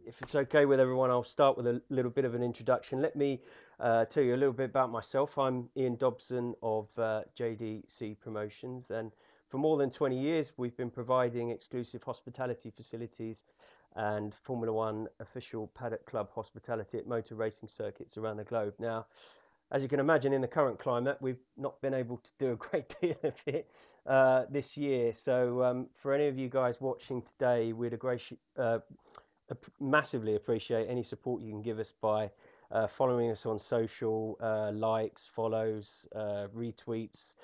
If it's okay with everyone, I'll start with a little bit of an introduction. Let me tell you a little bit about myself. I'm Ian Dobson of JDC Promotions, and for more than 20 years we've been providing exclusive hospitality facilities and Formula One official paddock club hospitality at motor racing circuits around the globe. Now, as you can imagine, in the current climate, we've not been able to do a great deal of it this year. So for any of you guys watching today, we'd massively appreciate any support you can give us by following us on social, likes, follows, retweets,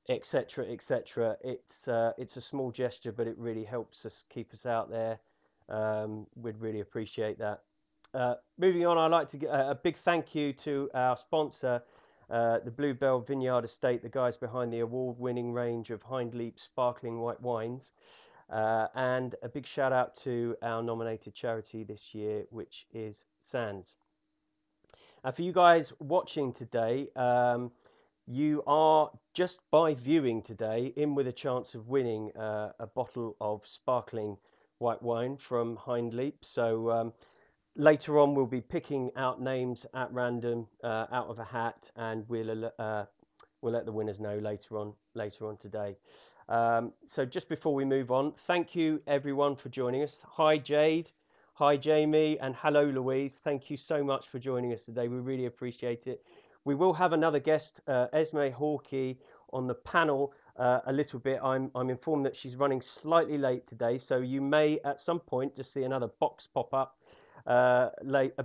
etc., etc. It's a small gesture, but it really helps us keep us out there. We'd really appreciate that. Moving on, I'd like to give a big thank you to our sponsor, the Bluebell Vineyard Estate, the guys behind the award-winning range of Hind Leap sparkling white wines. And a big shout out to our nominated charity this year, which is Sands. For you guys watching today, you are, just by viewing today, in with a chance of winning a bottle of sparkling white wine from Hind Leap. So later on, we'll be picking out names at random out of a hat, and we'll let the winners know later on today. So just before we move on, thank you everyone for joining us. Hi Jade, hi Jamie, and hello Louise. Thank you so much for joining us today. We really appreciate it. We will have another guest, Esmee Hawkee, on the panel a little bit. I'm informed that she's running slightly late today, so you may at some point just see another box pop up a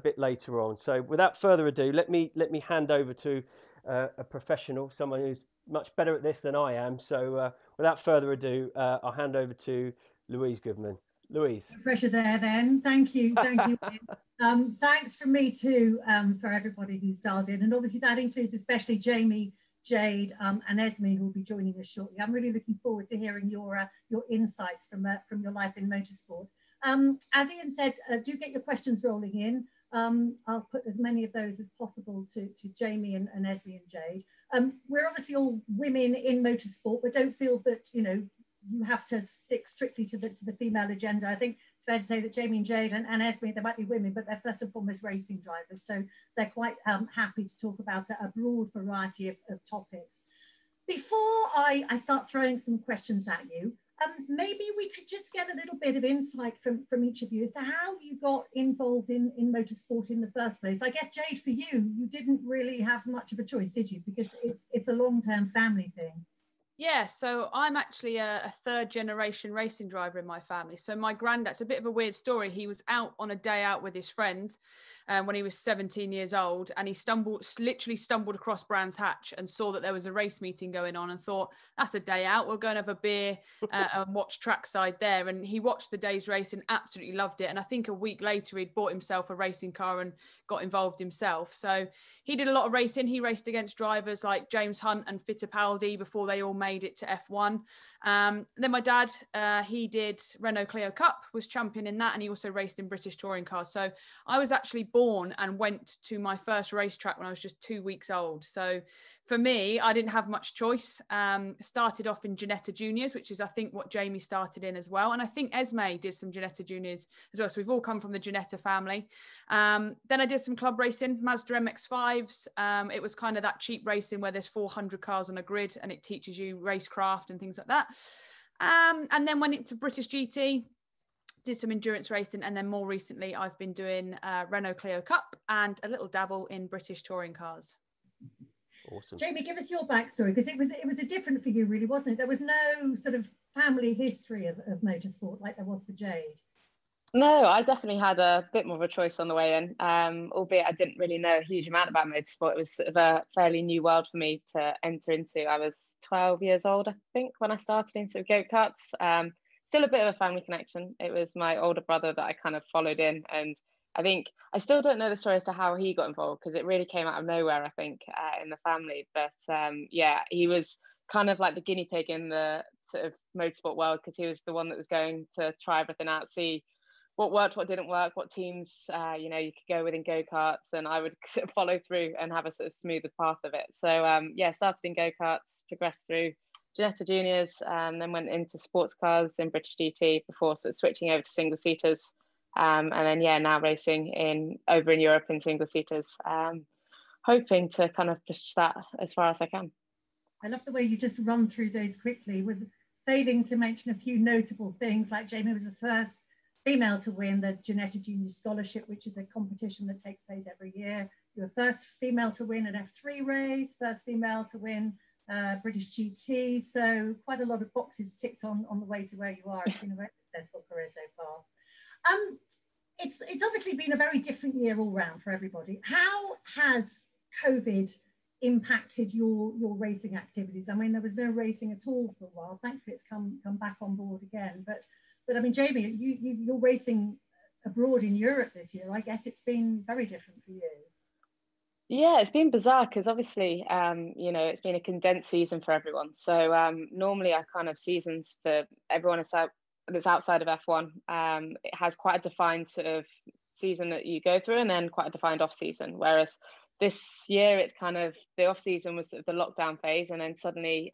bit later on. So without further ado, let me hand over to a professional, someone who's much better at this than I am. So without further ado, I'll hand over to Louise Goodman. Louise. No pressure there then. Thank you. Thanks from me too for everybody who's dialed in. And obviously that includes especially Jamie, Jade and Esmee, who will be joining us shortly. I'm really looking forward to hearing your insights from your life in motorsport. As Ian said, do get your questions rolling in. I'll put as many of those as possible to Jamie and Esmee and Jade. We're obviously all women in motorsport, but don't feel that, you know, you have to stick strictly to the female agenda. I think it's fair to say that Jamie and Jade and Esmee, they might be women, but they're first and foremost racing drivers. So they're quite happy to talk about a broad variety of topics. Before I start throwing some questions at you, maybe we could just get a little bit of insight from each of you as to how you got involved in motorsport in the first place. I guess, Jade, for you, you didn't really have much of a choice, did you? Because it's a long-term family thing. Yeah, so I'm actually a third generation racing driver in my family. So my granddad's a bit of a weird story. He was out on a day out with his friends when he was 17 years old, and he literally stumbled across Brands Hatch and saw that there was a race meeting going on and thought, that's a day out, we'll go and have a beer and watch trackside there. And he watched the day's race and absolutely loved it. And I think a week later he'd bought himself a racing car and got involved himself. So he did a lot of racing. He raced against drivers like James Hunt and Fittipaldi before they all made it to F1. Then my dad, he did Renault Clio Cup, was champion in that, and he also raced in British touring cars. So I was actually born and went to my first racetrack when I was just 2 weeks old. So for me, I didn't have much choice. Started off in Ginetta Juniors, which is I think what Jamie started in as well, and I think Esmee did some Ginetta Juniors as well. So we've all come from the Ginetta family. Then I did some club racing, Mazda MX-5s. It was kind of that cheap racing where there's 400 cars on a grid and it teaches you racecraft and things like that. And then went into British GT, did some endurance racing, and then more recently I've been doing Renault Clio Cup and a little dabble in British touring cars. Awesome. Jamie, give us your backstory, because it was a different for you, really, wasn't it? There was no sort of family history of motorsport like there was for Jade. No, I definitely had a bit more of a choice on the way in, albeit I didn't really know a huge amount about motorsport. It was sort of a fairly new world for me to enter into. I was 12 years old, I think, when I started into go-karts. Still a bit of a family connection. It was my older brother that I kind of followed in, and I think I still don't know the story as to how he got involved, because it really came out of nowhere, I think, in the family. But yeah, he was kind of like the guinea pig in the sort of motorsport world, because he was the one that was going to try everything out, see what worked, what didn't work, what teams you know, you could go with in go-karts, and I would sort of follow through and have a sort of smoother path of it. So yeah, started in go-karts, progressed through Ginetta Juniors, then went into sports cars in British GT before sort of switching over to single seaters, and then yeah, now racing over in Europe in single seaters, hoping to kind of push that as far as I can. I love the way you just run through those quickly, with failing to mention a few notable things, like Jamie was the first female to win the Ginetta Junior Scholarship, which is a competition that takes place every year. You were first female to win an F3 race, first female to win British GT. So quite a lot of boxes ticked on the way to where you are. It's been a very successful career so far. It's obviously been a very different year all round for everybody. How has COVID impacted your racing activities? I mean, there was no racing at all for a while. Thankfully, it's come back on board again. But I mean, Jamie, you're racing abroad in Europe this year. I guess it's been very different for you. Yeah, it's been bizarre because obviously, you know, it's been a condensed season for everyone. So normally our kind of seasons for everyone that's outside of F1, it has quite a defined sort of season that you go through and then quite a defined off season. Whereas this year, it's kind of the off season was sort of the lockdown phase, and then suddenly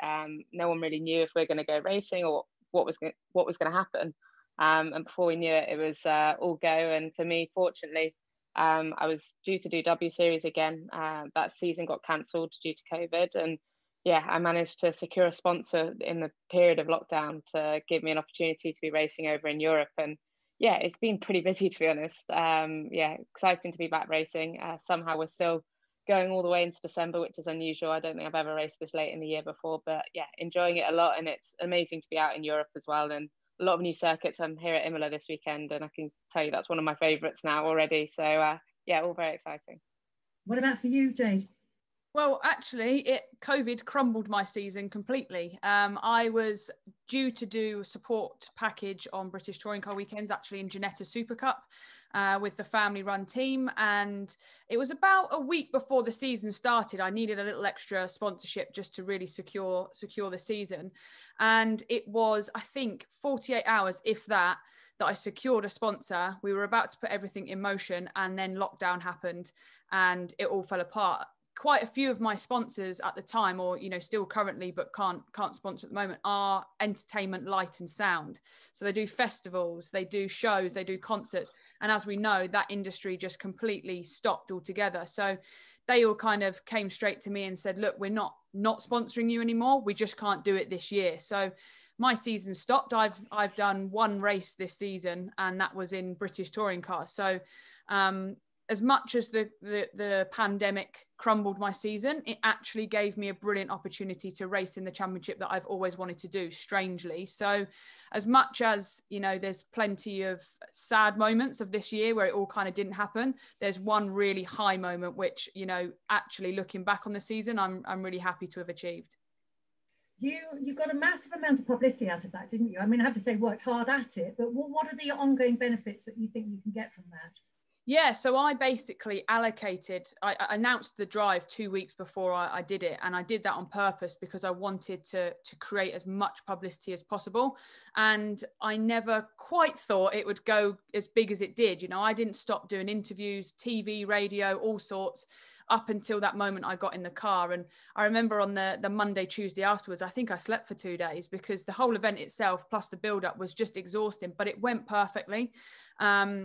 no one really knew if we're going to go racing or what was going to happen. And before we knew it, it was all go. And for me, fortunately, I was due to do W Series again. That season got cancelled due to COVID, and yeah, I managed to secure a sponsor in the period of lockdown to give me an opportunity to be racing over in Europe. And yeah, it's been pretty busy, to be honest. Yeah, exciting to be back racing. Somehow we're still going all the way into December, which is unusual. I don't think I've ever raced this late in the year before, but yeah, enjoying it a lot. And it's amazing to be out in Europe as well, and a lot of new circuits. I'm here at Imola this weekend, and I can tell you that's one of my favourites now already. So yeah, all very exciting. What about for you, Jade? Well, actually, COVID crumbled my season completely. I was due to do a support package on British Touring Car weekends, actually in Ginetta Super Cup with the family-run team. And it was about a week before the season started. I needed a little extra sponsorship just to really secure the season. And it was, I think, 48 hours, if that I secured a sponsor. We were about to put everything in motion, and then lockdown happened and it all fell apart. Quite a few of my sponsors at the time, or you know, still currently but can't sponsor at the moment, are entertainment, light and sound. So they do festivals, they do shows, they do concerts, and as we know, that industry just completely stopped altogether. So they all kind of came straight to me and said, look, we're not sponsoring you anymore, we just can't do it this year. So my season stopped. I've done one race this season, and that was in British Touring Cars. So as much as the pandemic crumbled my season, it actually gave me a brilliant opportunity to race in the championship that I've always wanted to do, strangely. So as much as, you know, there's plenty of sad moments of this year where it all kind of didn't happen, there's one really high moment, which, you know, actually looking back on the season, I'm really happy to have achieved. You got a massive amount of publicity out of that, didn't you? I mean, I have to say, worked hard at it, but what are the ongoing benefits that you think you can get from that? Yeah, so I basically I announced the drive 2 weeks before I did it. And I did that on purpose because I wanted to create as much publicity as possible. And I never quite thought it would go as big as it did. You know, I didn't stop doing interviews, TV, radio, all sorts, up until that moment I got in the car. And I remember on the Monday, Tuesday afterwards, I think I slept for 2 days because the whole event itself, plus the build up, was just exhausting, but it went perfectly.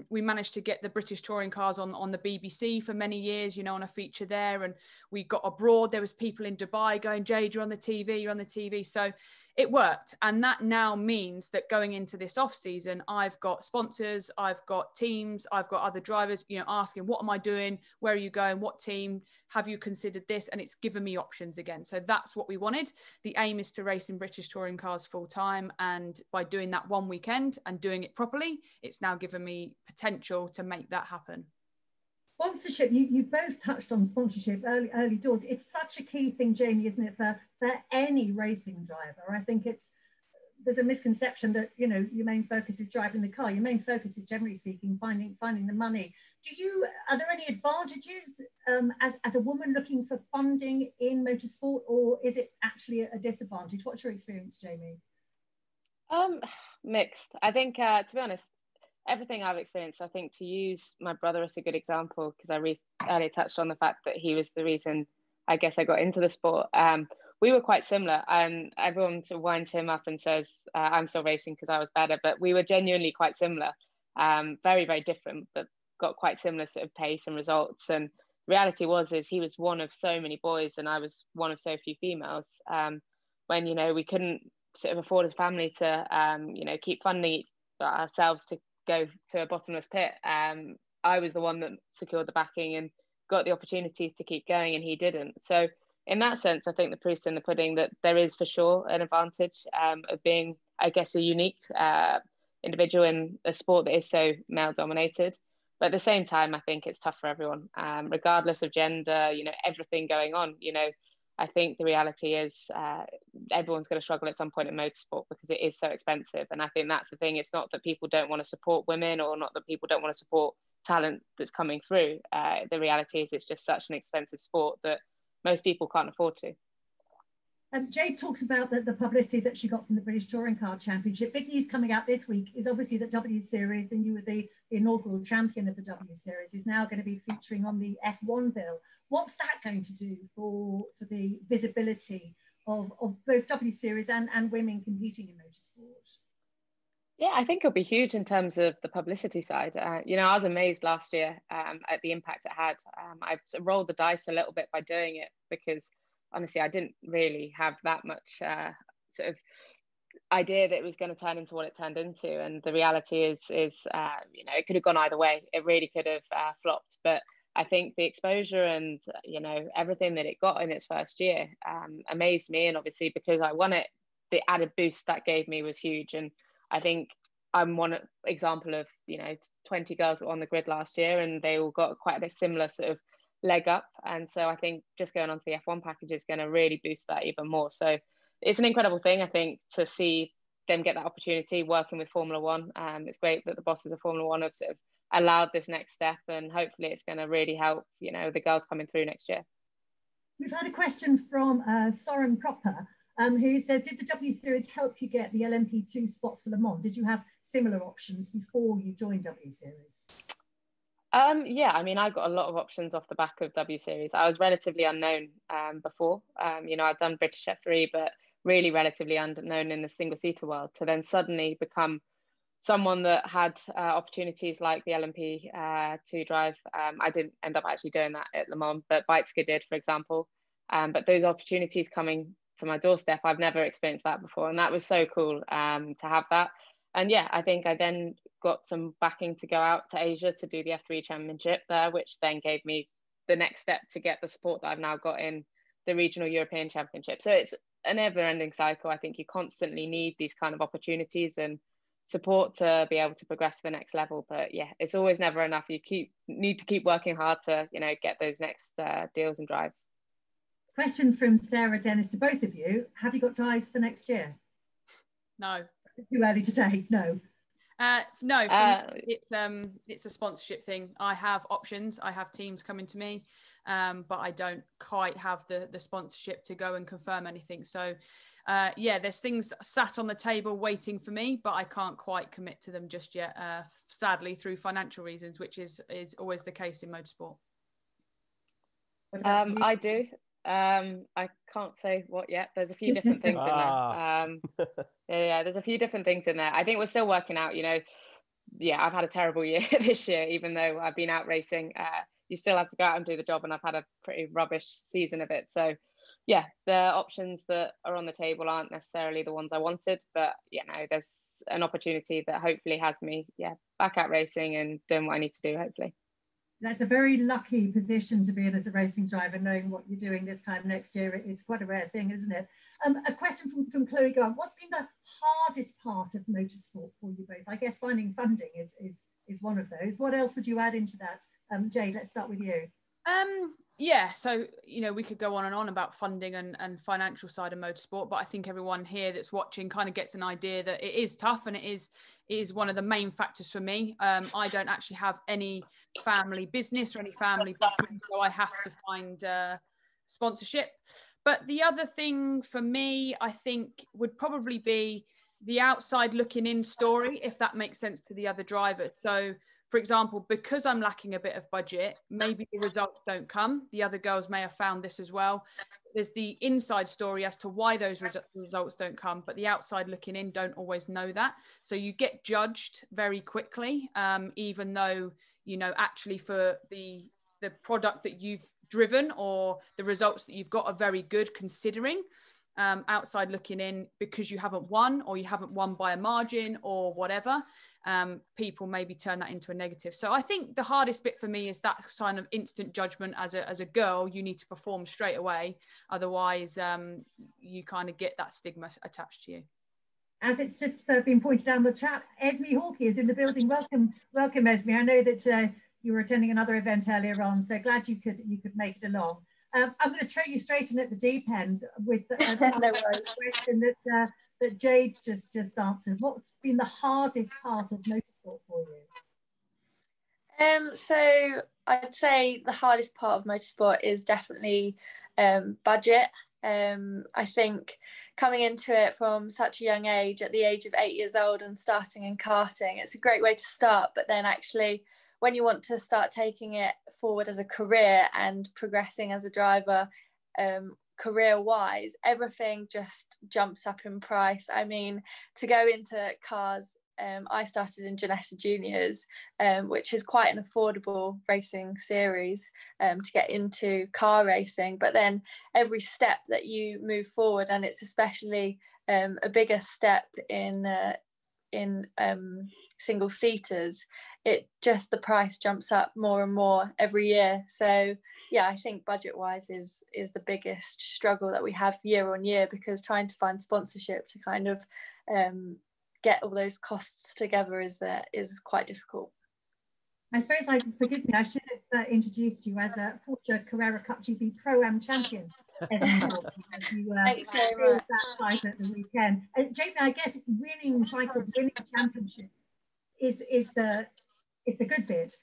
We managed to get the British Touring Cars on the BBC for many years, you know, on a feature there. And we got abroad. There was people in Dubai going, Jade, you're on the TV, you're on the TV. So it worked. And that now means that going into this off season, I've got sponsors, I've got teams, I've got other drivers, you know, asking, what am I doing? Where are you going? What team? Have you considered this? And it's given me options again. So that's what we wanted. The aim is to race in British Touring Cars full time. And by doing that one weekend and doing it properly, it's now given me potential to make that happen. Sponsorship, you've both touched on sponsorship early doors. It's such a key thing, Jamie, isn't it, for any racing driver? I think there's a misconception that, you know, your main focus is driving the car. Your main focus is, generally speaking, finding the money. Are there any advantages as a woman looking for funding in motorsport, or is it actually a disadvantage? What's your experience, Jamie? Mixed. I think, to be honest, everything I've experienced, I think, to use my brother as a good example, because I earlier touched on the fact that he was the reason I guess I got into the sport. We were quite similar, and everyone sort of winds him up and says, I'm still racing because I was better, but we were genuinely quite similar. Very, very different, but got quite similar sort of pace and results. And reality is he was one of so many boys and I was one of so few females. When, you know, we couldn't sort of afford as a family to, you know, keep funding ourselves to go to a bottomless pit. I was the one that secured the backing and got the opportunities to keep going, and he didn't. So in that sense, I think the proof's in the pudding that there is for sure an advantage of being, I guess, a unique individual in a sport that is so male dominated. But at the same time, I think it's tough for everyone, regardless of gender, you know, everything going on. You know, I think the reality is everyone's going to struggle at some point in motorsport because it is so expensive. And I think that's the thing. It's not that people don't want to support women, or not that people don't want to support talent that's coming through. The reality is it's just such an expensive sport that most people can't afford to. Jade talked about the publicity that she got from the British Touring Car Championship. Big news coming out this week is obviously that W Series, and you were the inaugural champion of the W Series, is now going to be featuring on the F1 bill. What's that going to do for the visibility of both W Series and women competing in motorsport? Yeah, I think it'll be huge in terms of the publicity side. You know, I was amazed last year at the impact it had. I've rolled the dice a little bit by doing it because honestly, I didn't really have that much sort of idea that it was going to turn into what it turned into. And the reality is you know, it could have gone either way. It really could have flopped. But I think the exposure and, you know, everything that it got in its first year amazed me. And obviously, because I won it, the added boost that gave me was huge. And I think I'm one example of, you know, 20 girls that were on the grid last year, and they all got quite a similar sort of leg up. And so I think just going onto the F1 package is going to really boost that even more. So it's an incredible thing, I think, to see them get that opportunity working with Formula One. It's great that the bosses of Formula One have sort of allowed this next step, and hopefully it's going to really help, you know, the girls coming through next year. We've had a question from Soren Proper, who says, did the W Series help you get the LMP2 spot for Le Mans? Did you have similar options before you joined W Series? Yeah, I mean, I got a lot of options off the back of W Series. I was relatively unknown before. You know, I'd done British F3, but really relatively unknown in the single-seater world, to then suddenly become someone that had opportunities like the LMP2 drive. I didn't end up actually doing that at Le Mans, but Bikeska did, for example. But those opportunities coming to my doorstep, I've never experienced that before. And that was so cool to have that. And yeah, I think I then got some backing to go out to Asia to do the F3 Championship there, which then gave me the next step to get the support that I've now got in the Regional European Championship. So it's a never-ending cycle. I think you constantly need these kind of opportunities and support to be able to progress to the next level. But yeah, it's always never enough. You need to keep working hard to, you know, get those next deals and drives. Question from Sarah Dennis to both of you. Have you got drives for next year? No. Too early to say. No. No, it's a sponsorship thing. I have options. I have teams coming to me, but I don't quite have the sponsorship to go and confirm anything. So yeah, there's things sat on the table waiting for me, but I can't quite commit to them just yet, sadly, through financial reasons, which is always the case in motorsport. I do. I can't say what yet. There's a few different things in there. Yeah, there's a few different things in there. I think we're still working out, you know. Yeah, I've had a terrible year this year, even though I've been out racing. You still have to go out and do the job, and I've had a pretty rubbish season of it. So yeah, the options that are on the table aren't necessarily the ones I wanted, but you know, there's an opportunity that hopefully has me back out racing and doing what I need to do, hopefully. That's a very lucky position to be in as a racing driver, knowing what you're doing this time next year. It's quite a rare thing, isn't it? A question from Chloe Grant. What's been the hardest part of motorsport for you both? I guess finding funding is one of those. What else would you add into that? Jade, let's start with you. Yeah, so, you know, we could go on and on about funding and financial side of motorsport, but I think everyone here that's watching kind of gets an idea that it is tough, and it is one of the main factors for me. I don't actually have any family business or any family backing, so I have to find sponsorship. But the other thing for me, I think, would probably be the outside looking in story, if that makes sense to the other driver. So for example, because I'm lacking a bit of budget, maybe the results don't come. The other girls may have found this as well. There's the inside story as to why those results don't come, but the outside looking in don't always know that. So you get judged very quickly, even though, you know, actually for the product that you've driven or the results that you've got are very good considering. Outside looking in, because you haven't won or you haven't won by a margin or whatever, people maybe turn that into a negative. So I think the hardest bit for me is that kind of instant judgment. As a girl, you need to perform straight away, otherwise you kind of get that stigma attached to you. As it's just been pointed out in the chat, Esmee Hawkee is in the building. Welcome Esmee. I know that you were attending another event earlier on, so glad you could make it along. I'm going to throw you straight in at the deep end with a question that Jade's just answered. What's been the hardest part of motorsport for you? So I'd say the hardest part of motorsport is definitely budget. I think coming into it from such a young age, at the age of 8 years old and starting in karting, it's a great way to start, but then actually when you want to start taking it forward as a career and progressing as a driver, career-wise, everything just jumps up in price. I mean, to go into cars, I started in Ginetta Juniors, which is quite an affordable racing series to get into car racing. But then every step that you move forward, and it's especially a bigger step in single seaters, the price jumps up more and more every year. So yeah, I think budget wise is the biggest struggle that we have year on year, because trying to find sponsorship to kind of get all those costs together is quite difficult. I suppose, forgive me, I should have introduced you as a Porsche Carrera Cup GP Pro-Am champion. Thanks very much. That fight at the weekend. Jamie, I guess winning titles, winning championships is the good bit.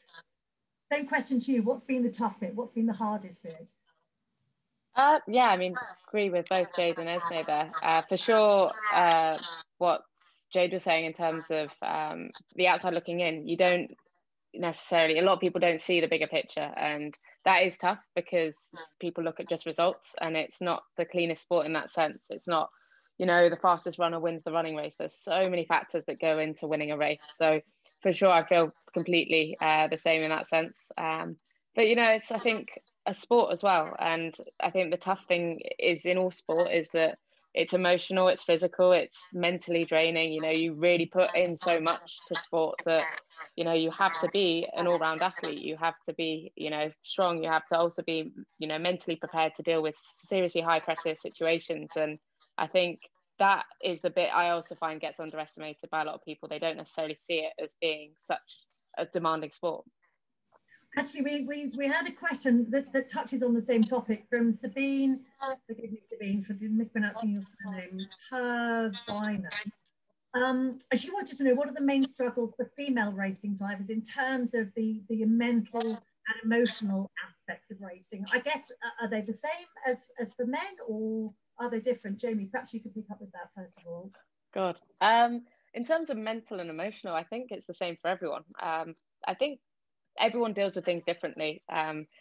Same question to you. What's been the tough bit? What's been the hardest bit? Yeah, I mean, agree with both Jade and Esmee there. For sure, what Jade was saying in terms of the outside looking in, you don't necessarily, a lot of people don't see the bigger picture, and that is tough because people look at just results, and it's not the cleanest sport in that sense. It's not, you know, the fastest runner wins the running race. There's so many factors that go into winning a race. So for sure, I feel completely the same in that sense. But you know, it's, I think, a sport as well, and I think the tough thing is in all sport is that it's emotional, it's physical, it's mentally draining. You know, you really put in so much to sport that, you know, you have to be an all-round athlete. You have to be, you know, strong. You have to also be, you know, mentally prepared to deal with seriously high pressure situations. And I think that is the bit I also find gets underestimated by a lot of people. They don't necessarily see it as being such a demanding sport. Actually, we had a question that touches on the same topic from Sabine. Forgive me, Sabine, for mispronouncing your surname. Turbiner. And she wanted to know, what are the main struggles for female racing drivers in terms of the mental and emotional aspects of racing? I guess, are they the same as for men, or are they different? Jamie, perhaps you could pick up with that first of all. God. In terms of mental and emotional, I think it's the same for everyone. I think everyone deals with things differently.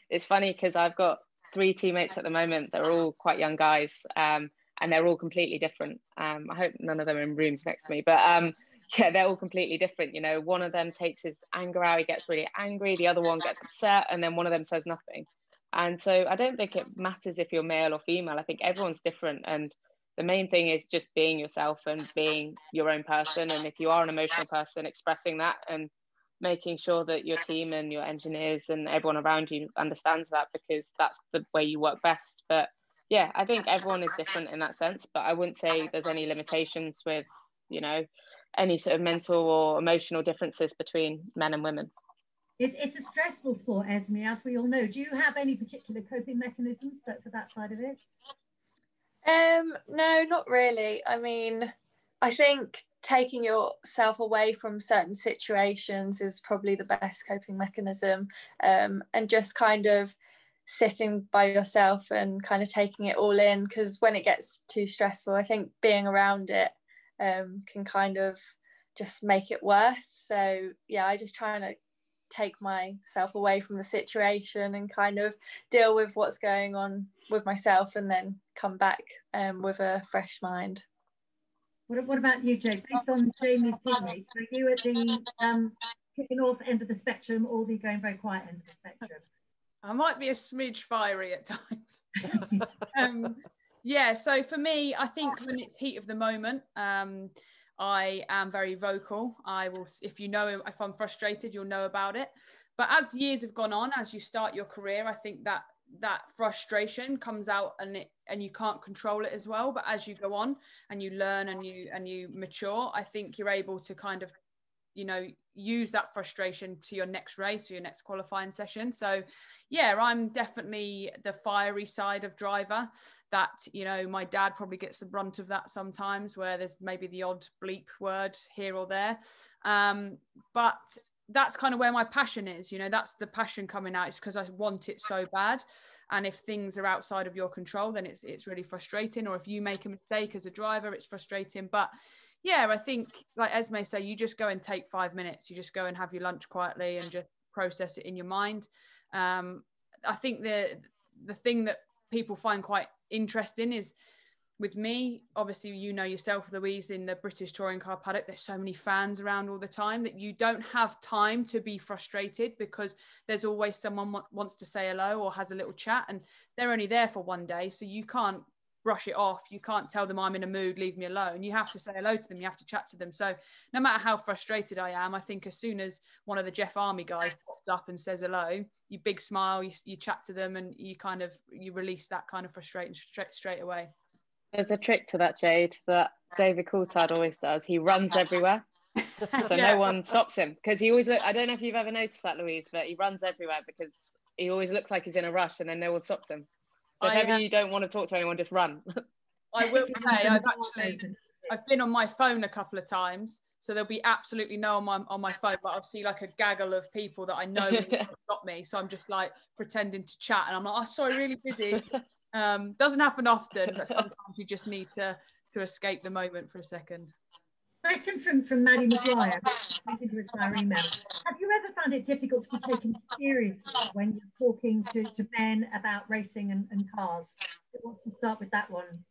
It's funny because I've got 3 teammates at the moment. They're all quite young guys, and they're all completely different. I hope none of them are in rooms next to me, but yeah, they're all completely different. You know, one of them takes his anger out, he gets really angry, the other one gets upset, and then one of them says nothing. And so I don't think it matters if you're male or female. I think everyone's different, and the main thing is just being yourself and being your own person. And if you are an emotional person, expressing that and making sure that your team and your engineers and everyone around you understands that, because that's the way you work best. But yeah, I think everyone is different in that sense, but I wouldn't say there's any limitations with, you know, any sort of mental or emotional differences between men and women. It's a stressful sport, Esmee, as we all know. Do you have any particular coping mechanisms for that side of it? No, not really. I mean, I think taking yourself away from certain situations is probably the best coping mechanism, and just kind of sitting by yourself and kind of taking it all in, because when it gets too stressful, I think being around it can kind of just make it worse. So yeah, I just try to take myself away from the situation and kind of deal with what's going on with myself, and then come back with a fresh mind. What about you, Jade? Based on Jamie's teammates, are you at the kicking off end of the spectrum, or the going very quiet end of the spectrum? I might be a smidge fiery at times. Yeah, so for me, I think when it's heat of the moment, I am very vocal. I will, if I'm frustrated, you'll know about it. But as years have gone on, as you start your career, I think that frustration comes out, and you can't control it as well. But as you go on and you learn and you mature, I think you're able to kind of, use that frustration to your next race or your next qualifying session. So yeah, I'm definitely the fiery side of driver that, my dad probably gets the brunt of that sometimes, where there's maybe the odd bleep word here or there. But that's kind of where my passion is, that's the passion coming out. It's because I want it so bad. And if things are outside of your control, then it's really frustrating. Or if you make a mistake as a driver, it's frustrating. But yeah, I think, like Esmee say, you just go and take 5 minutes. You just go and have your lunch quietly and just process it in your mind. I think the thing that people find quite interesting is, with me, obviously, yourself, Louise, in the British touring car paddock, there's so many fans around all the time that you don't have time to be frustrated, because there's always someone wants to say hello or has a little chat, and they're only there for one day. So you can't brush it off. You can't tell them I'm in a mood, leave me alone. You have to say hello to them. You have to chat to them. So no matter how frustrated I am, I think as soon as one of the Jeff Army guys pops up and says hello, you big smile, you chat to them, and you release that kind of frustration straight away. There's a trick to that, Jade, that David Coulthard always does. He runs everywhere. So no one stops him, because he always I don't know if you've ever noticed that, Louise, but he runs everywhere because he always looks like he's in a rush, and then no one stops him. So if ever you don't want to talk to anyone, just run. I will say I've been on my phone a couple of times, so there'll be absolutely no one on my phone, but I'll see like a gaggle of people that I know will stop me. So I'm just like pretending to chat, and I'm like, oh, sorry, really busy. Doesn't happen often, but sometimes you just need to escape the moment for a second. Question from Maddie McGuire. Have you ever found it difficult to be taken seriously when you're talking to men about racing and cars? Who wants to start with that one?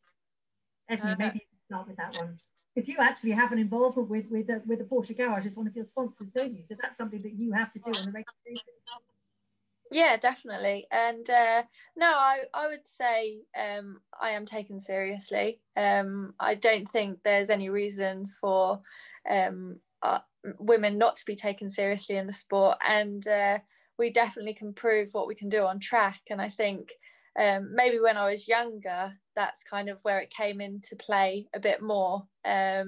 Esmee, maybe you can start with that one. Because you actually have an involvement with the Porsche Garage as one of your sponsors, don't you? So that's something that you have to do on a regular basis. Yeah, definitely. And no, I would say I am taken seriously. I don't think there's any reason for women not to be taken seriously in the sport. And we definitely can prove what we can do on track. And I think maybe when I was younger, that's kind of where it came into play a bit more. I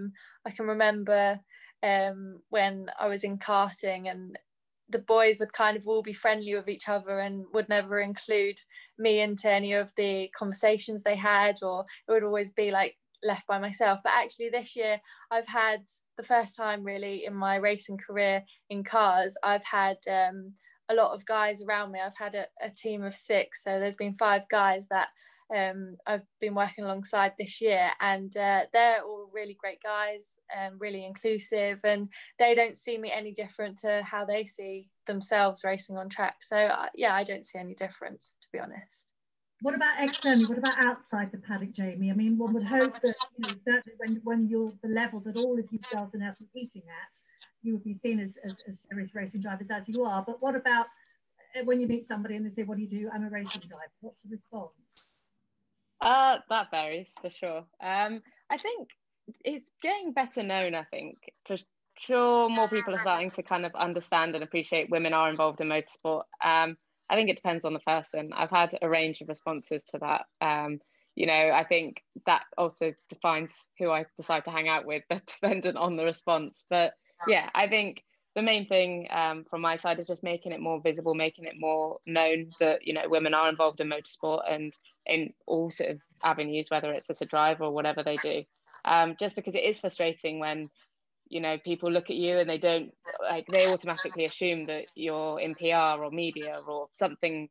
can remember when I was in karting, and the boys would kind of all be friendly with each other and would never include me into any of the conversations they had, or it would always be like left by myself. But actually this year I've had the first time really in my racing career in cars, I've had a lot of guys around me. I've had a team of 6, so there's been 5 guys that I've been working alongside this year, and they're all really great guys and really inclusive, and they don't see me any different to how they see themselves racing on track. So yeah, I don't see any difference, to be honest. What about externally? What about outside the paddock, Jamie? I mean, one would hope that certainly when you're the level that all of you girls are now competing at, you would be seen as serious racing drivers as you are. But what about when you meet somebody and they say, "What do you do?" "I'm a racing driver." What's the response? That varies for sure. I think it's getting better known. I think for sure more people are starting to kind of understand and appreciate women are involved in motorsport. I think it depends on the person. I've had a range of responses to that. I think that also defines who I decide to hang out with, dependent on the response. But yeah, I think the main thing from my side is just making it more visible, making it more known that, women are involved in motorsport and in all sort of avenues, whether it's as a driver or whatever they do. Just because it is frustrating when, people look at you and they automatically assume that you're in PR or media or something,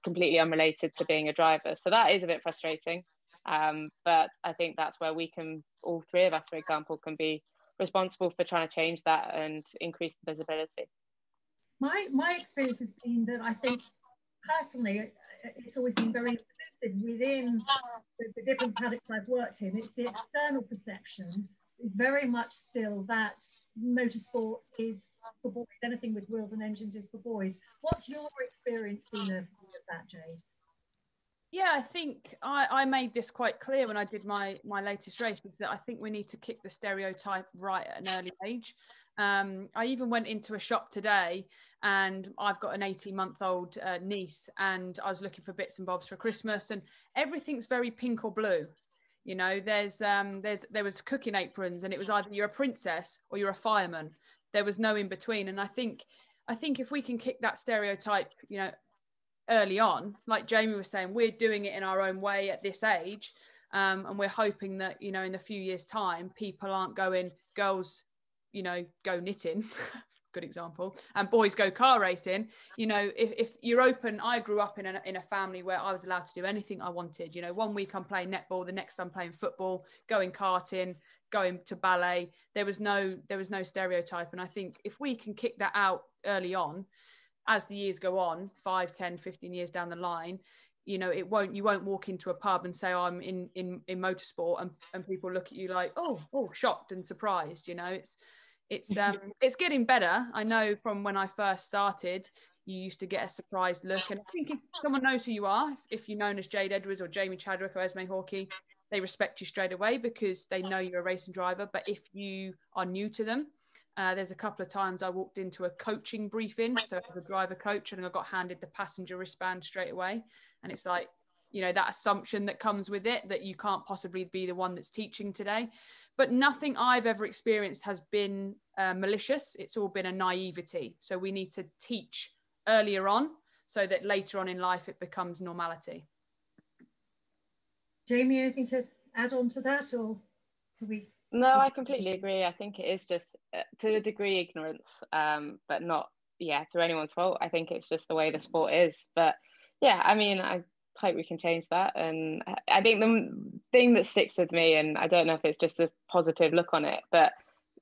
completely unrelated to being a driver. So that is a bit frustrating. But I think that's where we can, all three of us, for example, can be responsible for trying to change that and increase the visibility. My experience has been that I think personally it's always been very inclusive within the different paddocks I've worked in. It's the external perception is very much still that motorsport is for boys. Anything with wheels and engines is for boys. What's your experience been of that, Jade? Yeah, I think I made this quite clear when I did my latest race, that I think we need to kick the stereotype right at an early age. I even went into a shop today, and I've got an 18-month-old niece, and I was looking for bits and bobs for Christmas, and everything's very pink or blue. You know, there was cooking aprons, and it was either you're a princess or you're a fireman. There was no in between. And I think if we can kick that stereotype, you know, early on, like Jamie was saying, we're doing it in our own way at this age, and we're hoping that, you know, in a few years' time, people aren't going, girls, you know, go knitting, good example, and boys go car racing. You know, if you're open, I grew up in a family where I was allowed to do anything I wanted. You know, one week I'm playing netball, the next I'm playing football, going karting, going to ballet. There was no stereotype. And I think if we can kick that out early on, as the years go on, 5, 10, 15 years down the line, you know, you won't walk into a pub and say, oh, I'm in motorsport, and people look at you like, oh, shocked and surprised. You know, it's getting better. I know from when I first started, you used to get a surprised look. And I think if someone knows who you are, if you're known as Jade Edwards or Jamie Chadwick or Esmee Hawkee, they respect you straight away because they know you're a racing driver. But if you are new to them, there's a couple of times I walked into a coaching briefing, so as a driver coach, and I got handed the passenger wristband straight away. And it's like, you know, that assumption that comes with it, that you can't possibly be the one that's teaching today. But nothing I've ever experienced has been malicious. It's all been a naivety. So we need to teach earlier on so that later on in life it becomes normality. Jamie, anything to add on to that, or can we? No, I completely agree. I think it is just to a degree ignorance, but not, through anyone's fault. I think it's just the way the sport is. But yeah, I mean, I hope we can change that. And I think the thing that sticks with me, and I don't know if it's just a positive look on it, but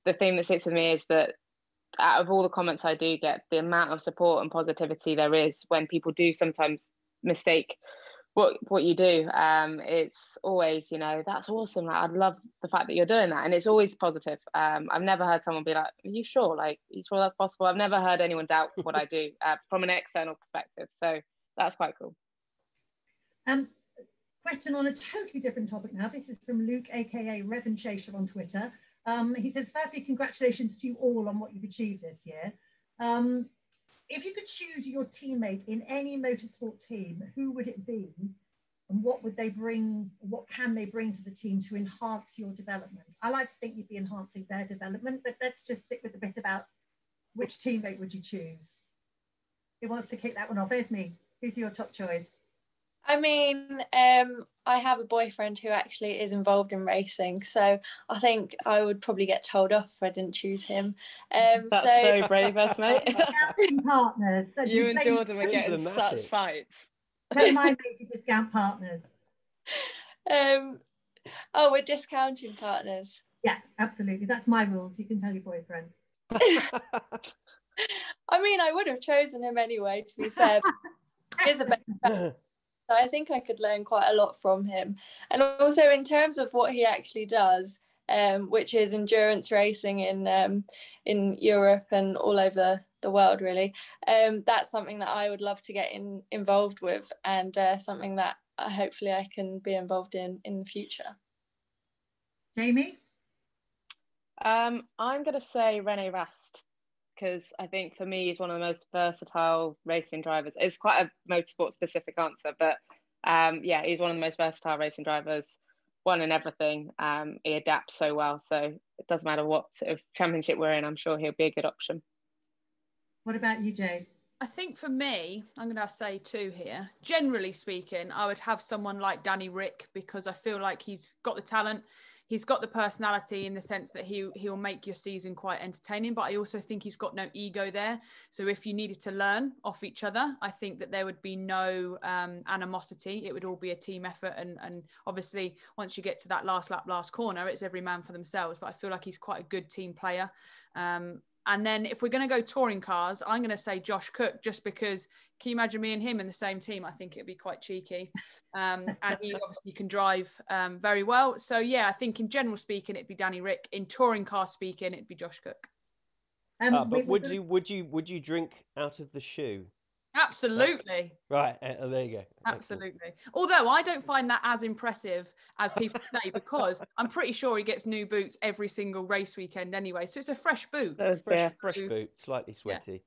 the thing that sticks with me is that out of all the comments I do get, the amount of support and positivity there is when people do sometimes mistake what you do, it's always, you know, that's awesome, like, I'd love the fact that you're doing that, and it's always positive. I've never heard someone be like, are you sure, like, are you sure that's possible? I've never heard anyone doubt what I do from an external perspective, so that's quite cool. Question on a totally different topic now. This is from Luke, aka Revan Chaser on Twitter. He says, firstly, congratulations to you all on what you've achieved this year. If you could choose your teammate in any motorsport team, who would it be? And what would they bring, what can they bring to the team to enhance your development? I like to think you'd be enhancing their development, but let's just stick with the bit about which teammate would you choose? Who wants to kick that one off? Esmee, who's your top choice? I mean, I have a boyfriend who actually is involved in racing, so I think I would probably get told off if I didn't choose him. That's so brave, mate. Partners. You and Jordan were getting such fights. They're my major discount partners. Oh, we're discounting partners. Yeah, absolutely. That's my rules. You can tell your boyfriend. I mean, I would have chosen him anyway, to be fair. He's a better. I think I could learn quite a lot from him. And also in terms of what he actually does, which is endurance racing in Europe and all over the world, really, that's something that I would love to get involved with, and something that hopefully I can be involved in the future. Jamie? I'm going to say René Rast, because I think for me, he's one of the most versatile racing drivers. It's quite a motorsport specific answer, but he's one of the most versatile racing drivers, one in everything. He adapts so well, so it doesn't matter what sort of championship we're in, I'm sure he'll be a good option. What about you, Jade? I think for me, I'm going to say two here. Generally speaking, I would have someone like Danny Rick, because I feel like he's got the talent. he's got the personality in the sense that he'll make your season quite entertaining, but I also think he's got no ego there. So if you needed to learn off each other, I think that there would be no animosity. It would all be a team effort. And obviously, once you get to that last lap, last corner, it's every man for themselves. But I feel like he's quite a good team player. And then if we're going to go touring cars, I'm going to say Josh Cook, just because can you imagine me and him in the same team? I think it'd be quite cheeky. And he obviously can drive very well. So yeah, I think in general speaking, it'd be Danny Rick. In touring car speaking, it'd be Josh Cook. But would you drink out of the shoe? Absolutely. Right, there you go. Absolutely. Excellent. Although I don't find that as impressive as people say, because I'm pretty sure he gets new boots every single race weekend anyway. So it's a fresh boot. Fresh boot, slightly sweaty.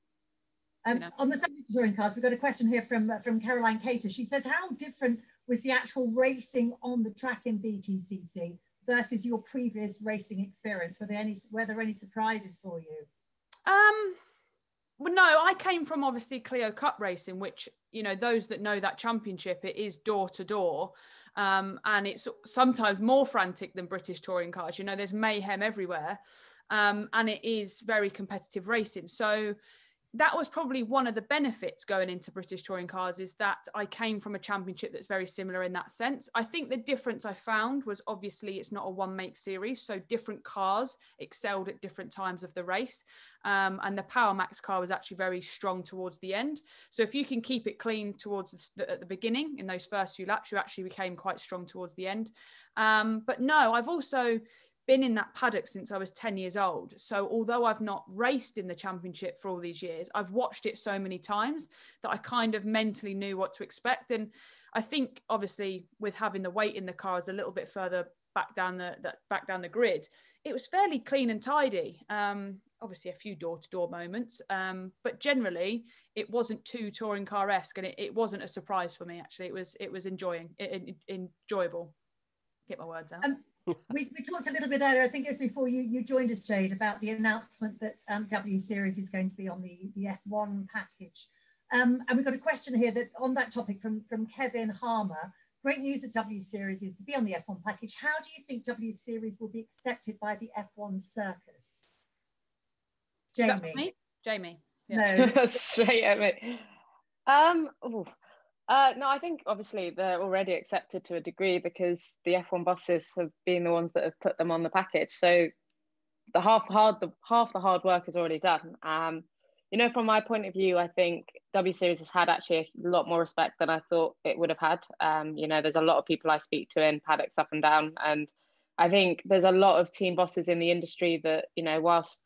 Yeah. On the subject of touring cars, we've got a question here from Caroline Cater. She says, how different was the actual racing on the track in BTCC versus your previous racing experience? Were there any surprises for you? Well, no, I came from obviously Clio Cup racing, which, you know, those that know that championship, it is door to door. And it's sometimes more frantic than British touring cars. You know, there's mayhem everywhere. And it is very competitive racing. So that was probably one of the benefits going into British touring cars, is that I came from a championship that's very similar in that sense. I think the difference I found was obviously it's not a one make series, so different cars excelled at different times of the race. And the Power Max car was actually very strong towards the end. So if you can keep it clean towards at the beginning in those first few laps, you actually became quite strong towards the end. But no, I've also been in that paddock since I was 10 years old. So although I've not raced in the championship for all these years, I've watched it so many times that I kind of mentally knew what to expect. And I think obviously with having the weight in the cars a little bit further back down the grid, it was fairly clean and tidy. Obviously a few door-to-door moments, but generally it wasn't too touring car-esque, and it wasn't a surprise for me. Actually, it was enjoyable. Get my words out. We talked a little bit earlier, I think it was before you joined us, Jade, about the announcement that W Series is going to be on the F1 package. And we've got a question here that on that topic from Kevin Harmer. Great news that W Series is to be on the F1 package. How do you think W Series will be accepted by the F1 circus? Jamie. Jamie. Yeah. No. Straight at me. No, I think obviously they're already accepted to a degree because the F1 bosses have been the ones that have put them on the package. So the half the hard work is already done. You know, from my point of view, I think W Series has had actually a lot more respect than I thought it would have had. You know, there's a lot of people I speak to in paddocks up and down, and I think there's a lot of team bosses in the industry that, you know, whilst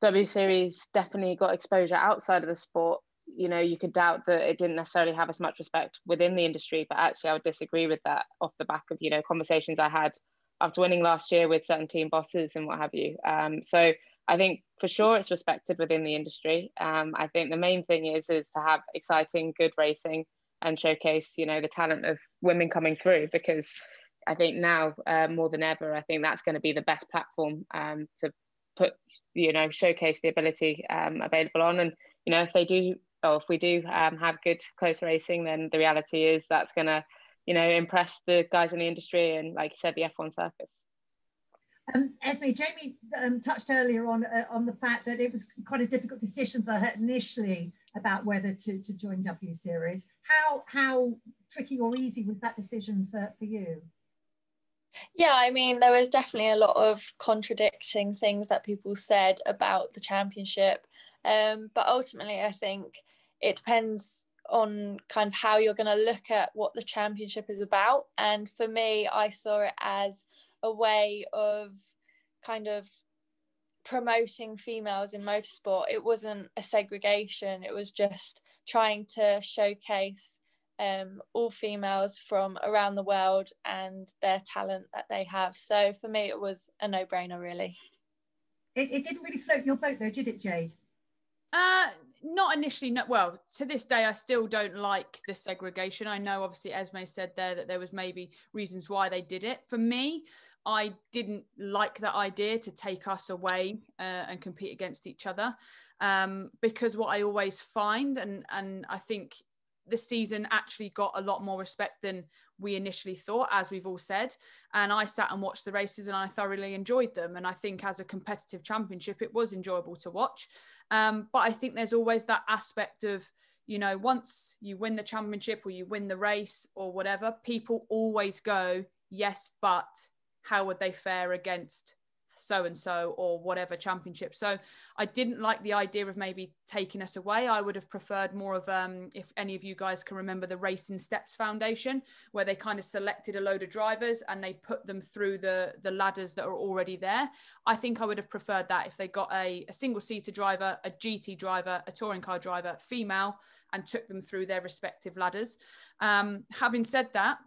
W Series definitely got exposure outside of the sport, you know, you could doubt that it didn't necessarily have as much respect within the industry. But actually, I would disagree with that off the back of, you know, conversations I had after winning last year with certain team bosses and what have you. So I think for sure it's respected within the industry. I think the main thing is to have exciting, good racing and showcase, you know, the talent of women coming through, because I think now more than ever, I think that's going to be the best platform to put, you know, showcase the ability available on. And, you know, if we do have good close racing, then the reality is that's going to, you know, impress the guys in the industry and, like you said, the F1 circus. Esmee, Jamie touched earlier on the fact that it was quite a difficult decision for her initially about whether to join W Series. How tricky or easy was that decision for you? Yeah, I mean, there was definitely a lot of contradicting things that people said about the championship. But ultimately, I think it depends on kind of how you're going to look at what the championship is about. And for me, I saw it as a way of kind of promoting females in motorsport. It wasn't a segregation. It was just trying to showcase all females from around the world and their talent that they have. So for me, it was a no-brainer, really. It didn't really float your boat though, did it, Jade? Not initially. No, well, to this day, I still don't like the segregation. I know, obviously, Esmee said there that there was maybe reasons why they did it. For me, I didn't like that idea to take us away and compete against each other, because what I always find, and I think the season actually got a lot more respect than we initially thought, as we've all said. And I sat and watched the races and I thoroughly enjoyed them. And I think as a competitive championship, it was enjoyable to watch. But I think there's always that aspect of, you know, once you win the championship or you win the race or whatever, people always go, yes, but how would they fare against so-and-so or whatever championship? So I didn't like the idea of maybe taking us away. I would have preferred more of, if any of you guys can remember the Racing Steps Foundation, where they kind of selected a load of drivers and they put them through the ladders that are already there. I think I would have preferred that if they got a single-seater driver, a GT driver, a touring car driver, female, and took them through their respective ladders. Having said that,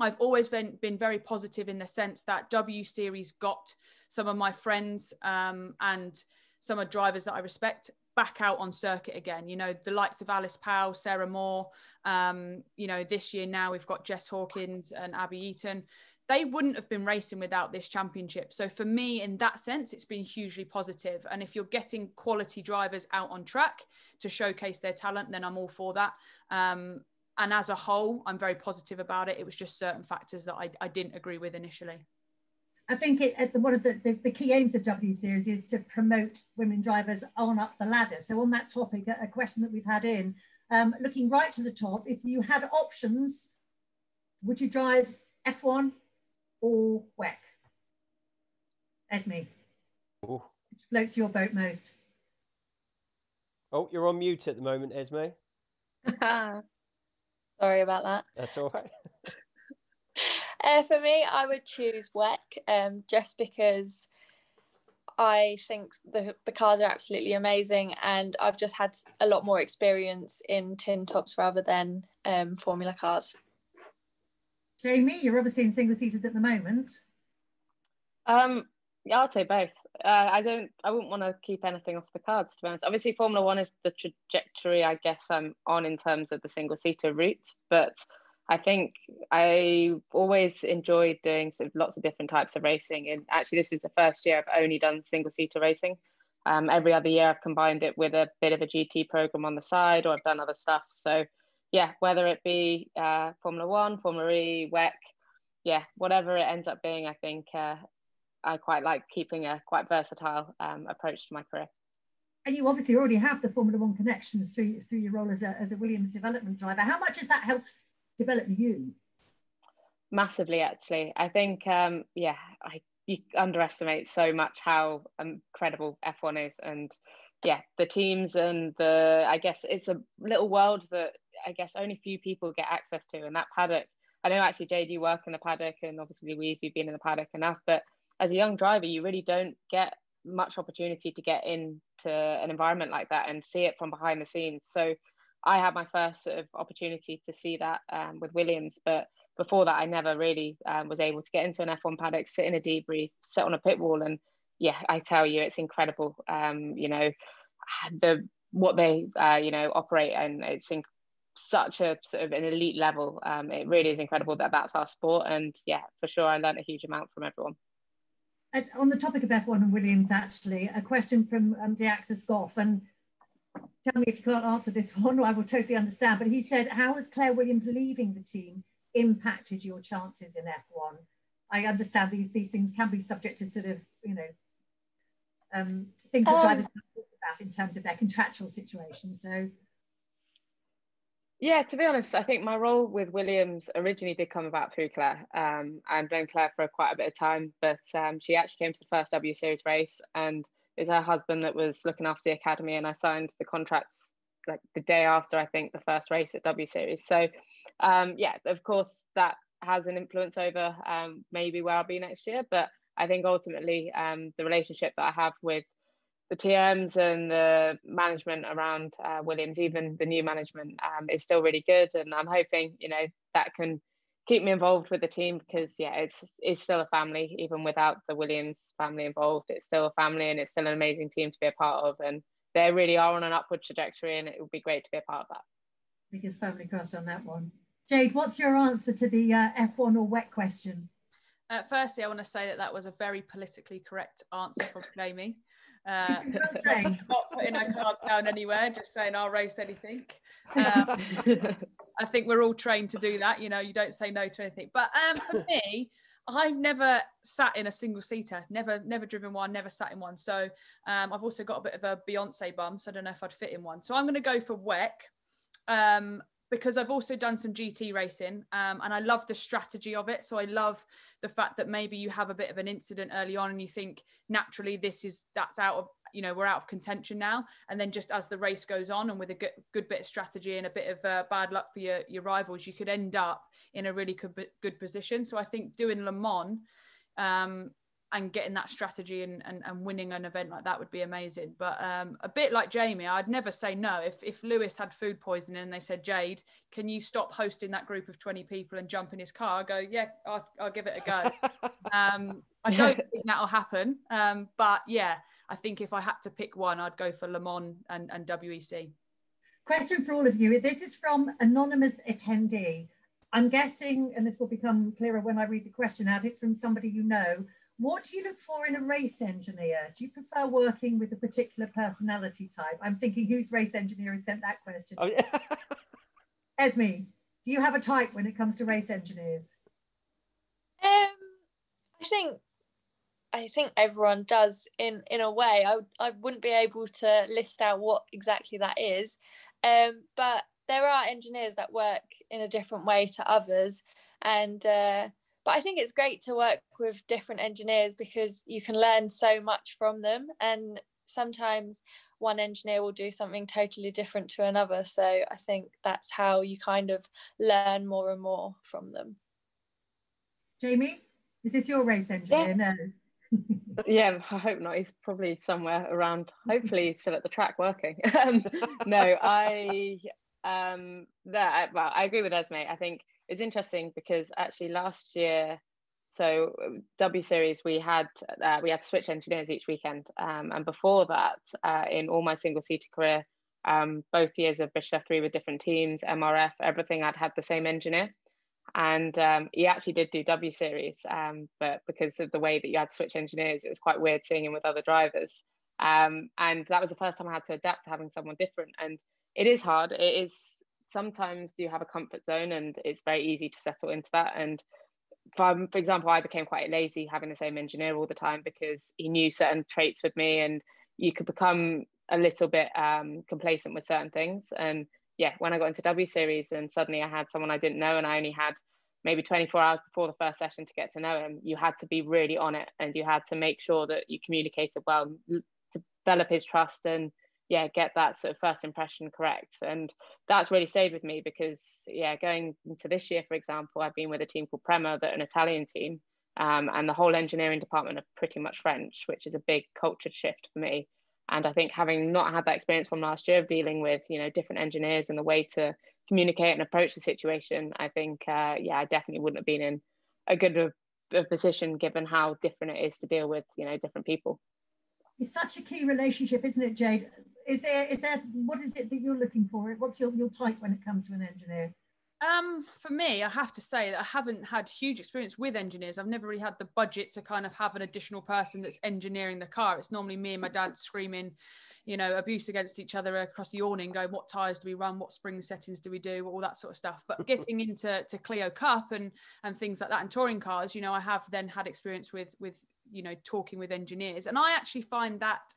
I've always been very positive in the sense that W Series got some of my friends and some of drivers that I respect back out on circuit again. You know, the likes of Alice Powell, Sarah Moore, you know, this year now we've got Jess Hawkins and Abby Eaton. They wouldn't have been racing without this championship. So for me, in that sense, it's been hugely positive. And if you're getting quality drivers out on track to showcase their talent, then I'm all for that. And as a whole, I'm very positive about it. It was just certain factors that I didn't agree with initially. I think one of the key aims of W Series is to promote women drivers on up the ladder. So on that topic, a question that we've had in, looking right to the top, if you had options, would you drive F1 or WEC? Esmee, which floats your boat most? Oh, you're on mute at the moment, Esmee. Sorry about that. That's all right. For me, I would choose WEC, just because I think the cars are absolutely amazing, and I've just had a lot more experience in tin tops rather than Formula cars. Jamie, you're obviously in single seaters at the moment. Yeah, I'd say both. I wouldn't want to keep anything off the cards, to be honest. Obviously, Formula One is the trajectory I guess I'm on in terms of the single-seater route, but I think I always enjoyed doing sort of lots of different types of racing. And actually, this is the first year I've only done single-seater racing. Every other year I've combined it with a bit of a GT program on the side, or I've done other stuff. So yeah, whether it be Formula One, Formula E, WEC, yeah, whatever it ends up being, I think I quite like keeping a quite versatile approach to my career. And you obviously already have the Formula One connections through your role as a Williams development driver. How much has that helped develop you? Massively, actually. I think, you underestimate so much how incredible F1 is. And yeah, the teams and I guess it's a little world that I guess only few people get access to. And that paddock, I know actually Jade, you work in the paddock, and obviously Louise, you've been in the paddock enough, but as a young driver, you really don't get much opportunity to get into an environment like that and see it from behind the scenes. So I had my first sort of opportunity to see that with Williams, but before that, I never really was able to get into an F1 paddock, sit in a debrief, sit on a pit wall, and yeah, I tell you, it's incredible. You know, what they operate, and it's such a sort of an elite level. It really is incredible that that's our sport, and yeah, for sure, I learned a huge amount from everyone. On the topic of F1 and Williams, actually, a question from Deaxis Goff, and tell me if you can't answer this one, I will totally understand, but he said, how has Claire Williams leaving the team impacted your chances in F1? I understand these things can be subject to sort of, you know, things that drivers can talk about in terms of their contractual situation. So yeah, to be honest, I think my role with Williams originally did come about through Claire. I've known Claire for quite a bit of time, but she actually came to the first W Series race, and it was her husband that was looking after the academy, and I signed the contracts like the day after, I think, the first race at W Series. So yeah, of course that has an influence over maybe where I'll be next year, but I think ultimately the relationship that I have with the TMs and the management around Williams, even the new management, is still really good, and I'm hoping, you know, that can keep me involved with the team, because yeah, it's still a family. Even without the Williams family involved, it's still a family, and it's still an amazing team to be a part of, and they really are on an upward trajectory, and it would be great to be a part of that. Biggest family crossed on that one. Jade, what's your answer to the F1 or WEC question? Firstly, I want to say that was a very politically correct answer from Jamie. He's been well trained. Not putting our cards down anywhere, just saying I'll race anything. I think we're all trained to do that. You know, you don't say no to anything. But for me, I've never sat in a single seater, never driven one, never sat in one. So I've also got a bit of a Beyonce bum, so I don't know if I'd fit in one. So I'm going to go for WEC. Because I've also done some GT racing and I love the strategy of it. So I love the fact that maybe you have a bit of an incident early on and you think naturally that's out of, you know, we're out of contention now. And then just as the race goes on and with a good bit of strategy and a bit of bad luck for your rivals, you could end up in a really good position. So I think doing Le Mans and getting that strategy and winning an event like that would be amazing. But a bit like Jamie, I'd never say no. If Lewis had food poisoning and they said, Jade, can you stop hosting that group of 20 people and jump in his car? I go, yeah, I'll give it a go. I don't think that'll happen. But yeah, I think if I had to pick one, I'd go for Le Mans and WEC. Question for all of you. This is from anonymous attendee. I'm guessing, and this will become clearer when I read the question out, it's from somebody you know. What do you look for in a race engineer? Do you prefer working with a particular personality type? I'm thinking, whose race engineer has sent that question? Oh, yeah. Esmee, do you have a type when it comes to race engineers? I think everyone does in a way. I wouldn't be able to list out what exactly that is, but there are engineers that work in a different way to others, and but I think it's great to work with different engineers because you can learn so much from them, and sometimes one engineer will do something totally different to another. So I think that's how you kind of learn more and more from them. Jamie, is this your race engineer? Yeah. No. Yeah, I hope not. He's probably somewhere around, hopefully he's still at the track working. No, I agree with Esmee. I think it's interesting because actually last year, so W Series, we had to switch engineers each weekend, and before that, in all my single seater career, both years of British F3 with different teams, MRF, everything, I'd had the same engineer. And he actually did do W Series, but because of the way that you had to switch engineers, it was quite weird seeing him with other drivers. And that was the first time I had to adapt to having someone different. And it is hard. It is, sometimes you have a comfort zone and it's very easy to settle into that. And for example, I became quite lazy having the same engineer all the time because he knew certain traits with me, and you could become a little bit complacent with certain things. And yeah, when I got into W Series and suddenly I had someone I didn't know and I only had maybe 24 hours before the first session to get to know him, you had to be really on it and you had to make sure that you communicated well, to develop his trust and yeah, get that sort of first impression correct. And that's really stayed with me because yeah, going into this year, for example, I've been with a team called Prema, that are an Italian team, and the whole engineering department are pretty much French, which is a big culture shift for me. And I think having not had that experience from last year of dealing with, you know, different engineers and the way to communicate and approach the situation, I think, yeah, I definitely wouldn't have been in a good position given how different it is to deal with, you know, different people. It's such a key relationship, isn't it, Jade? Is there, what is it that you're looking for? What's your type when it comes to an engineer? For me, I have to say that I haven't had huge experience with engineers. I've never really had the budget to kind of have an additional person that's engineering the car. It's normally me and my dad screaming, you know, abuse against each other across the awning, going, what tyres do we run? What spring settings do we do? All that sort of stuff. But getting into Clio Cup and things like that and touring cars, you know, I have then had experience with, you know, talking with engineers. And I actually find that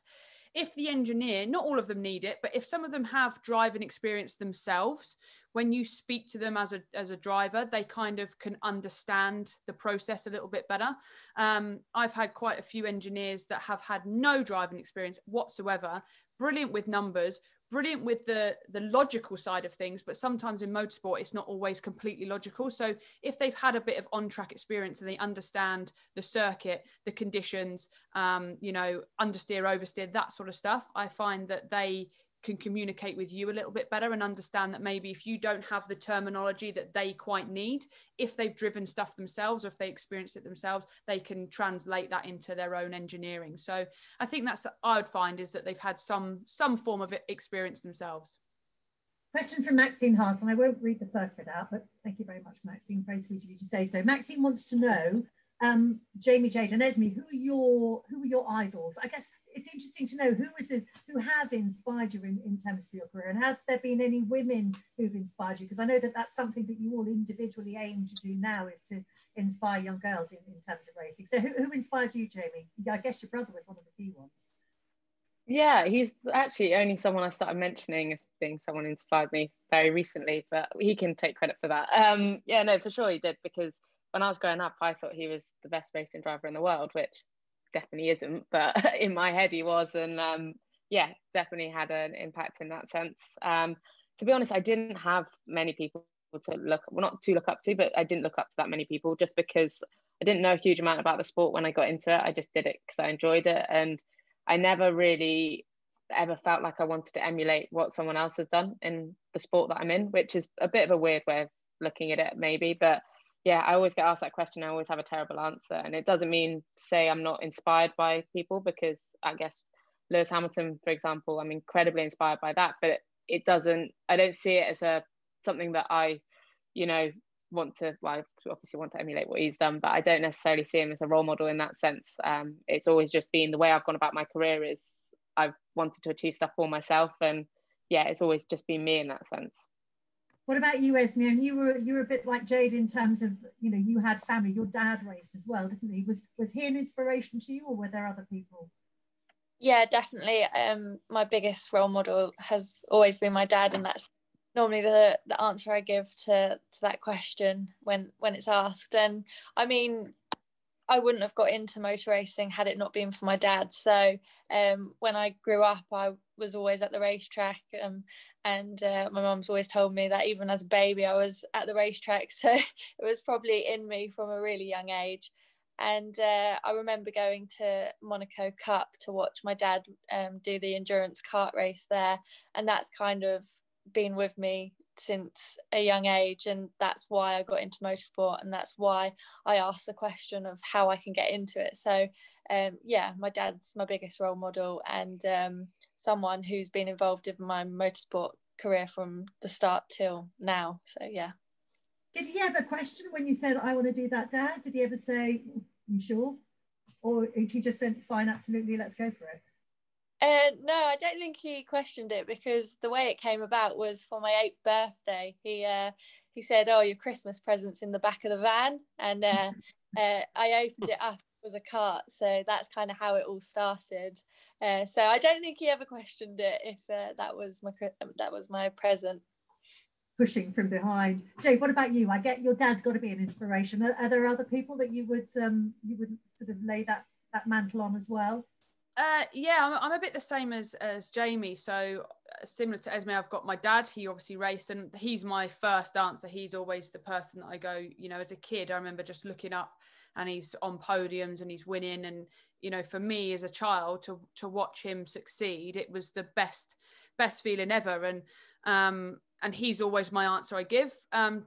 if the engineer, not all of them need it, but if some of them have driving experience themselves, when you speak to them as a driver, they kind of can understand the process a little bit better. I've had quite a few engineers that have had no driving experience whatsoever, brilliant with numbers, brilliant with the logical side of things, but sometimes in motorsport, it's not always completely logical. So if they've had a bit of on-track experience and they understand the circuit, the conditions, you know, understeer, oversteer, that sort of stuff, I find that they can communicate with you a little bit better and understand that maybe if you don't have the terminology that they quite need, if they've driven stuff themselves or if they experience it themselves, they can translate that into their own engineering. So I think that's what I would find, is that they've had some form of experience themselves. Question from Maxine Hart, and I won't read the first bit out, but thank you very much, Maxine. Very sweet of you to say so. Maxine wants to know, Jamie, Jade, and Esmee, who are your idols? I guess it's interesting to know who has inspired you in terms of your career, and have there been any women who've inspired you? Because I know that that's something that you all individually aim to do now, is to inspire young girls in terms of racing. So who inspired you, Jamie? I guess your brother was one of the key ones. Yeah, he's actually only someone I started mentioning as being someone who inspired me very recently, but he can take credit for that. Yeah, no, for sure he did, because when I was growing up, I thought he was the best racing driver in the world, which definitely isn't, but in my head he was. And yeah, definitely had an impact in that sense. To be honest, I didn't have many people to look, well, not to look up to, but I didn't look up to that many people, just because I didn't know a huge amount about the sport when I got into it. I just did it because I enjoyed it, and I never really ever felt like I wanted to emulate what someone else has done in the sport that I'm in, which is a bit of a weird way of looking at it maybe. But yeah, I always get asked that question. I always have a terrible answer. And it doesn't mean to say I'm not inspired by people, because I guess Lewis Hamilton, for example, I'm incredibly inspired by that. But it doesn't, I don't see it as something that I, want to, well, I obviously want to emulate what he's done, but I don't necessarily see him as a role model in that sense. It's always just been the way I've gone about my career is I've wanted to achieve stuff for myself. And yeah, it's always just been me in that sense. What about you, Esmee? And you were a bit like Jade in terms of, you had family. Your dad raced as well, didn't he? Was he an inspiration to you, or were there other people? Yeah, definitely. My biggest role model has always been my dad, and that's normally the answer I give to that question when it's asked. And I mean, I wouldn't have got into motor racing had it not been for my dad. So when I grew up, I was always at the racetrack, and my mum's always told me that even as a baby I was at the racetrack, so it was probably in me from a really young age. And I remember going to Monaco Cup to watch my dad do the endurance kart race there, and that's kind of been with me since a young age, and that's why I got into motorsport, and that's why I asked the question of how I can get into it. So yeah, my dad's my biggest role model, and someone who's been involved in my motorsport career from the start till now. So yeah. Did he ever question when you said, I want to do that, Dad? Did he ever say, you sure? Or did he just went, fine, absolutely, let's go for it? No, I don't think he questioned it, because the way it came about was for my 8th birthday. He said, oh, your Christmas present's in the back of the van. And I opened it up, it was a cart. So that's kind of how it all started. So I don't think he ever questioned it if that was my present. Pushing from behind. Jade, what about you? I get your dad's got to be an inspiration. Are there other people that you would sort of lay that mantle on as well? Yeah, I'm a bit the same as Jamie. So similar to Esmee, I've got my dad. He obviously raced, and he's my first answer. He's always the person that I go, as a kid, I remember just looking up, and he's on podiums and he's winning. And, for me as a child to watch him succeed, it was the best feeling ever. And he's always my answer I give.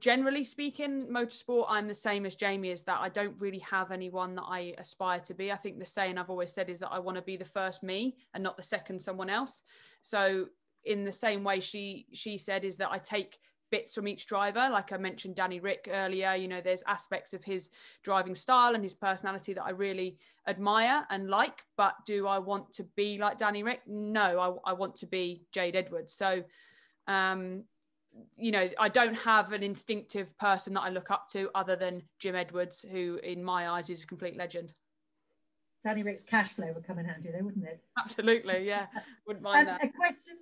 Generally speaking, motorsport, I'm the same as Jamie, is that I don't really have anyone that I aspire to be. I think the saying I've always said is that I want to be the first me and not the second someone else. So in the same way she said, is that I take bits from each driver. Like I mentioned Danny Rick earlier, there's aspects of his driving style and his personality that I really admire and like. But do I want to be like Danny Rick? No, I want to be Jade Edwards. So I don't have an instinctive person that I look up to other than Jim Edwards, who in my eyes is a complete legend. Danny Rick's cash flow would come in handy though, wouldn't it? Absolutely, yeah. Wouldn't mind that. A question,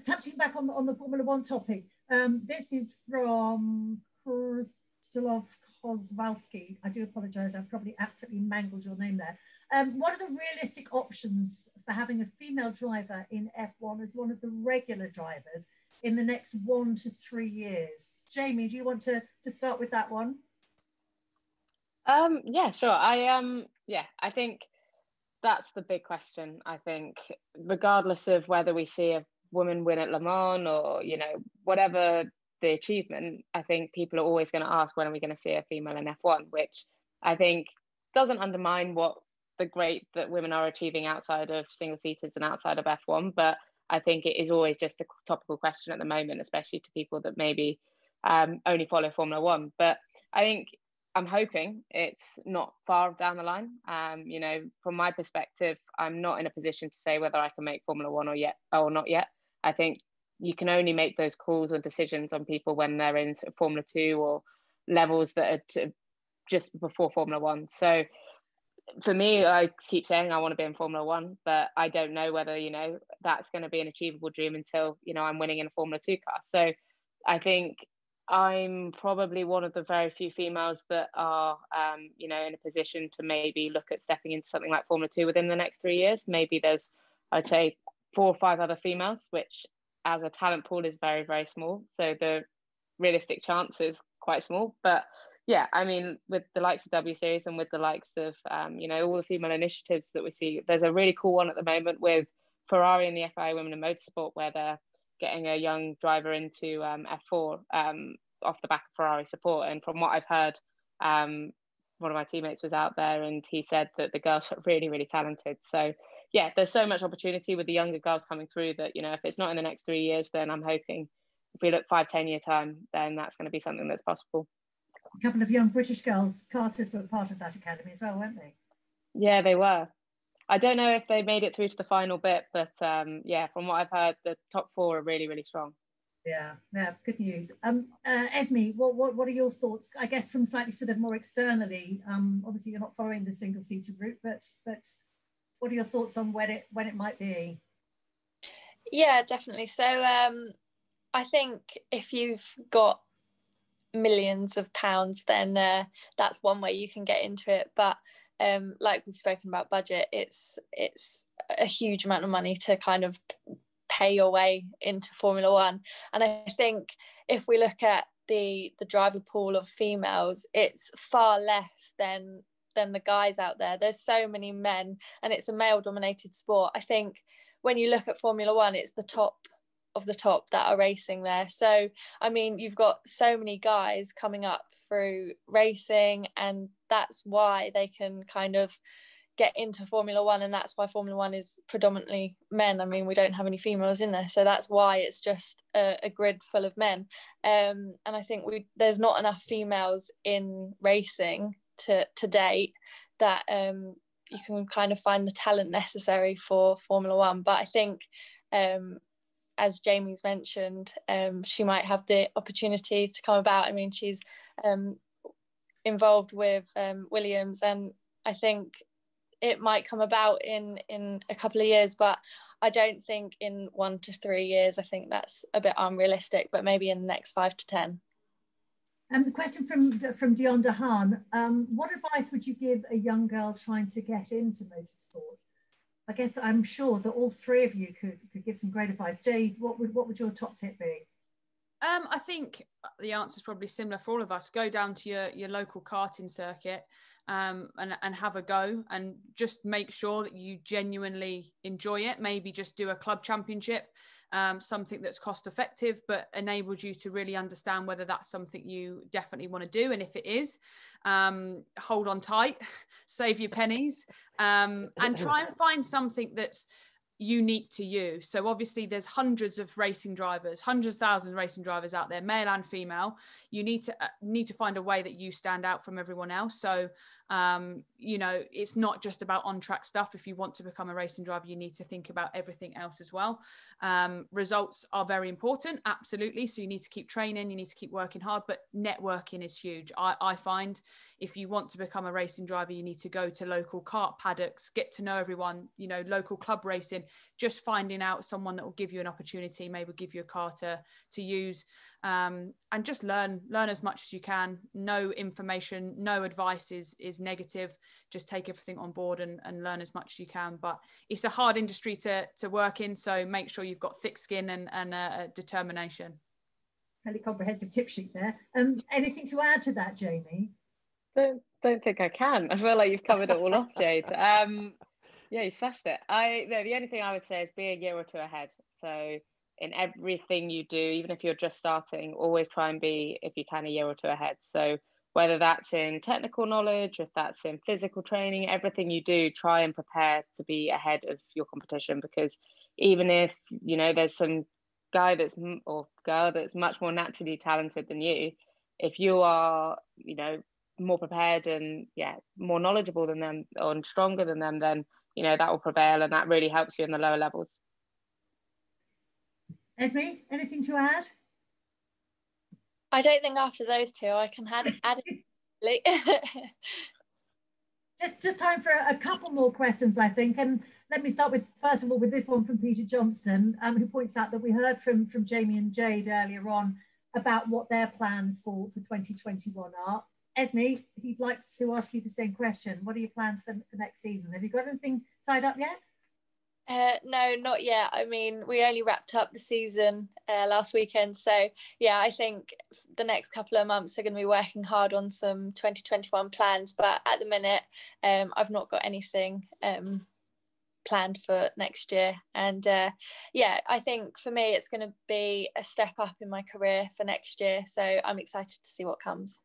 touching back on the Formula One topic. This is from Krzysztof Kozłowski. I do apologise, I've probably absolutely mangled your name there. What are the realistic options for having a female driver in F1 as one of the regular drivers in the next 1 to 3 years? Jamie, do you want to start with that one? Yeah, sure. I think that's the big question. I think regardless of whether we see a woman win at Le Mans or, whatever the achievement, I think people are always going to ask, when are we going to see a female in F1, which I think doesn't undermine what the great that women are achieving outside of single-seaters and outside of F1. But I think it is always just a topical question at the moment, especially to people that maybe only follow Formula One. But I think I'm hoping it's not far down the line. You know, from my perspective, I'm not in a position to say whether I can make Formula One or not yet. I think you can only make those calls or decisions on people when they're in sort of Formula 2 or levels that are just before Formula One. So for me, I keep saying I want to be in Formula One, but I don't know whether, you know, that's going to be an achievable dream until, you know, I'm winning in a Formula 2 car. So I think I'm probably one of the very few females that are, you know, in a position to maybe look at stepping into something like Formula 2 within the next 3 years. Maybe there's, I'd say, 4 or 5 other females, which as a talent pool is very, very small. So the realistic chance is quite small. But yeah, I mean, with the likes of W Series and with the likes of, you know, all the female initiatives that we see, there's a really cool one at the moment with Ferrari and the FIA Women in Motorsport, where they're getting a young driver into F4 off the back of Ferrari support. And from what I've heard, one of my teammates was out there and he said that the girls are really, really talented. So yeah, there's so much opportunity with the younger girls coming through that, you know, if it's not in the next 3 years, then I'm hoping if we look 5-10 year time, then that's going to be something that's possible. A couple of young British girls, karters, were part of that academy as well, weren't they? Yeah, they were. I don't know if they made it through to the final bit, but yeah, from what I've heard, the top 4 are really, really strong. Yeah, good news. Esmee, what are your thoughts? I guess from slightly sort of more externally. Obviously, you're not following the single-seater route, but what are your thoughts on when it might be? Yeah, definitely. So I think if you've got millions of pounds, then that's one way you can get into it. But like we've spoken about budget, it's a huge amount of money to kind of pay your way into Formula One. And I think if we look at the driver pool of females, it's far less than the guys out there. There's so many men and it's a male dominated sport. I think when you look at Formula One, it's the top of the top that are racing there. So I mean, you've got so many guys coming up through racing, and that's why they can kind of get into Formula One, and that's why Formula One is predominantly men. I mean, we don't have any females in there, so that's why it's just a grid full of men. And I think there's not enough females in racing to date that you can kind of find the talent necessary for Formula One. But I think as Jamie's mentioned, she might have the opportunity to come about. I mean, she's involved with Williams, and I think it might come about in a couple of years, but I don't think in 1 to 3 years. I think that's a bit unrealistic, but maybe in the next 5 to 10. And the question from Dion Dehaan, what advice would you give a young girl trying to get into motorsport? I guess I'm sure that all 3 of you could give some great advice. Jade, what would your top tip be? I think the answer is probably similar for all of us. Go down to your local karting circuit and have a go, and just make sure that you genuinely enjoy it. Maybe just do a club championship, something that's cost effective but enables you to really understand whether that's something you definitely want to do. And if it is, hold on tight, save your pennies, and try and find something that's unique to you. So obviously there's hundreds of racing drivers, hundreds of thousands of racing drivers out there, male and female. You need to find a way that you stand out from everyone else. So you know, it's not just about on-track stuff. If you want to become a racing driver, you need to think about everything else as well. Results are very important, absolutely. So you need to keep training, you need to keep working hard, but networking is huge. I find if you want to become a racing driver, you need to go to local kart paddocks, get to know everyone, you know, local club racing, just finding out someone that will give you an opportunity, maybe give you a car to use, and just learn as much as you can. No information, no advice is negative. Just take everything on board and learn as much as you can. But it's a hard industry to work in, so make sure you've got thick skin and determination. Fairly comprehensive tip sheet there. Anything to add to that, Jamie? Don't think I can. I feel like you've covered it all off, Jade. Yeah, you smashed it. The only thing I would say is be a year or 2 ahead. So in everything you do, even if you're just starting, always try and be, if you can, a year or 2 ahead. So whether that's in technical knowledge, if that's in physical training, everything you do, try and prepare to be ahead of your competition. Because even if, you know, there's some guy or girl that's much more naturally talented than you, if you are, you know, more prepared and more knowledgeable than them or stronger than them, then that will prevail, and that really helps you in the lower levels. Esmee, anything to add? I don't think after those two I can add it. Just time for a couple more questions, I think. And let me start with, first of all, with this one from Peter Johnson, who points out that we heard from Jamie and Jade earlier on about what their plans for 2021 are. Esmee, he'd like to ask you the same question. What are your plans for next season? Have you got anything tied up yet? No, not yet. I mean, we only wrapped up the season last weekend. So, yeah, I think the next couple of months are going to be working hard on some 2021 plans. But at the minute, I've not got anything planned for next year. And, I think for me, it's going to be a step up in my career for next year. So I'm excited to see what comes.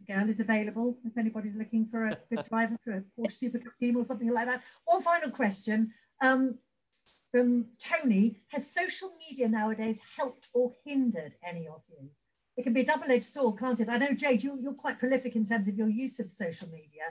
The girl is available if anybody's looking for a good driver for a Porsche Super Cup team or something like that. One final question. From Tony, has social media nowadays helped or hindered any of you? It can be a double-edged sword, can't it? I know, Jade, you're quite prolific in terms of your use of social media.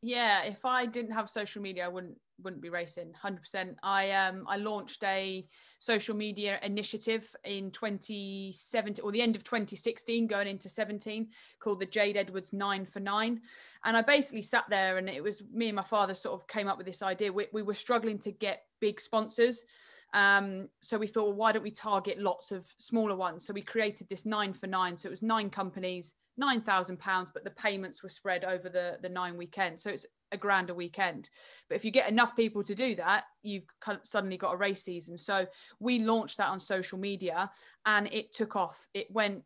Yeah, if I didn't have social media, I wouldn't be racing. 100%. I launched a social media initiative in 2017 or the end of 2016 going into 17 called the Jade Edwards 9 for 9. And I basically sat there, and it was me and my father sort of came up with this idea. We were struggling to get big sponsors. So we thought, well, why don't we target lots of smaller ones? So we created this 9 for 9. So it was 9 companies, £9,000, but the payments were spread over the 9 weekends. So it's £1,000 a weekend. But if you get enough people to do that, you've suddenly got a race season. So we launched that on social media, and it took off. It went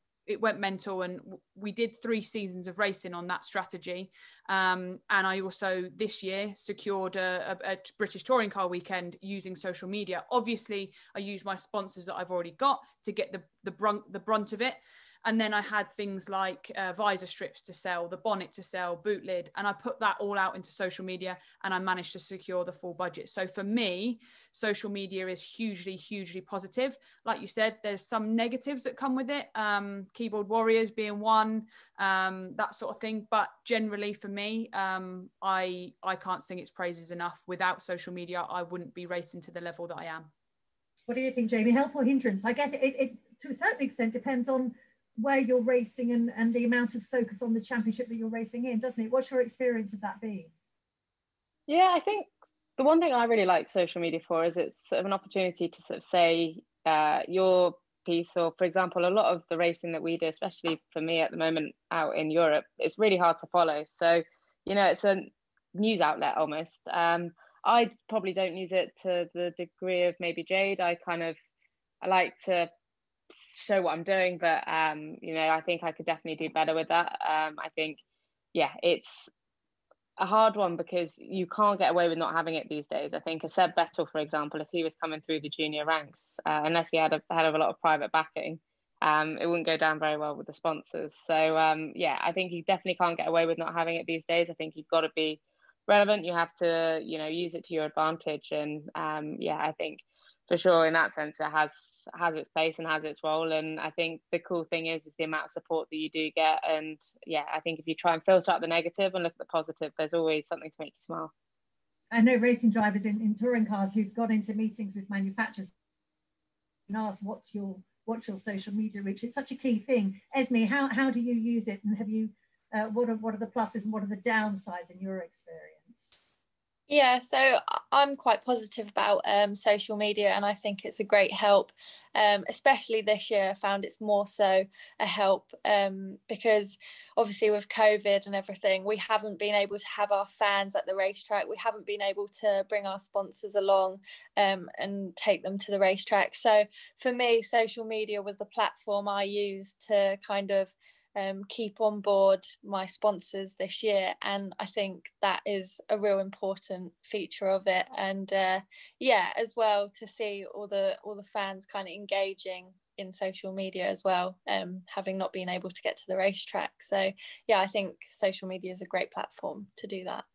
mental, and we did 3 seasons of racing on that strategy. And I also this year secured a British touring car weekend using social media. Obviously, I used my sponsors that I've already got to get the brunt of it. And then I had things like visor strips to sell, the bonnet to sell, boot lid, and I put that all out into social media, and I managed to secure the full budget. So for me, social media is hugely, hugely positive. Like you said, there's some negatives that come with it, keyboard warriors being one, that sort of thing. But generally for me, I can't sing its praises enough. Without social media, I wouldn't be racing to the level that I am. What do you think, Jamie? Help or hindrance? I guess it to a certain extent depends on where you're racing and the amount of focus on the championship that you're racing in, doesn't it? What's your experience of that been? Yeah, I think the one thing I really like social media for is it's sort of an opportunity to sort of say your piece, or for example, a lot of the racing that we do, especially for me at the moment out in Europe, it's really hard to follow. So, it's a news outlet almost. I probably don't use it to the degree of maybe Jade. I like to show what I'm doing, but I think I could definitely do better with that. I think it's a hard one because you can't get away with not having it these days. I think a Seb Vettel, for example, if he was coming through the junior ranks, unless he had a hell of a lot of private backing, it wouldn't go down very well with the sponsors. So I think you definitely can't get away with not having it these days. I think you've got to be relevant. You have to use it to your advantage, and I think for sure in that sense it has its place and has its role. And I think the cool thing is the amount of support that you do get. And I think if you try and filter out the negative and look at the positive, there's always something to make you smile. I know racing drivers in touring cars who've gone into meetings with manufacturers and asked, what's your social media reach? It's such a key thing. Esmee, how do you use it, and have you what are the pluses and what are the downsides in your experience? Yeah, so I'm quite positive about social media, and I think it's a great help, especially this year. I found it's more so a help because obviously with COVID and everything, we haven't been able to have our fans at the racetrack. We haven't been able to bring our sponsors along and take them to the racetrack. So for me, social media was the platform I used to kind of keep on board my sponsors this year, and I think that is a real important feature of it. And as well to see all the fans kind of engaging in social media as well, having not been able to get to the racetrack. So I think social media is a great platform to do that.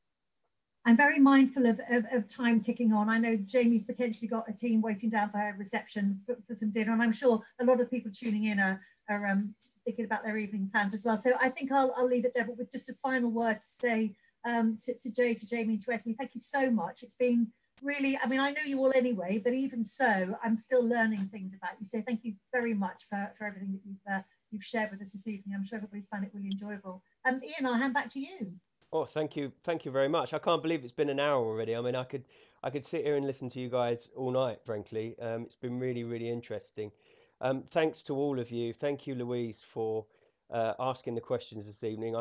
I'm very mindful of time ticking on. I know Jamie's potentially got a team waiting down for her reception for some dinner, and I'm sure a lot of people tuning in are are thinking about their evening plans as well. So I think I'll leave it there, but with just a final word to say to Jade, to Jamie, and to Esmee, thank you so much. It's been really, I mean, I know you all anyway, but even so, I'm still learning things about you. So thank you very much for everything that you've shared with us this evening. I'm sure everybody's found it really enjoyable. Ian, I'll hand back to you. Oh, thank you very much. I can't believe it's been an hour already. I mean, I could sit here and listen to you guys all night, frankly. It's been really, really interesting. Thanks to all of you. Thank you, Louise, for asking the questions this evening.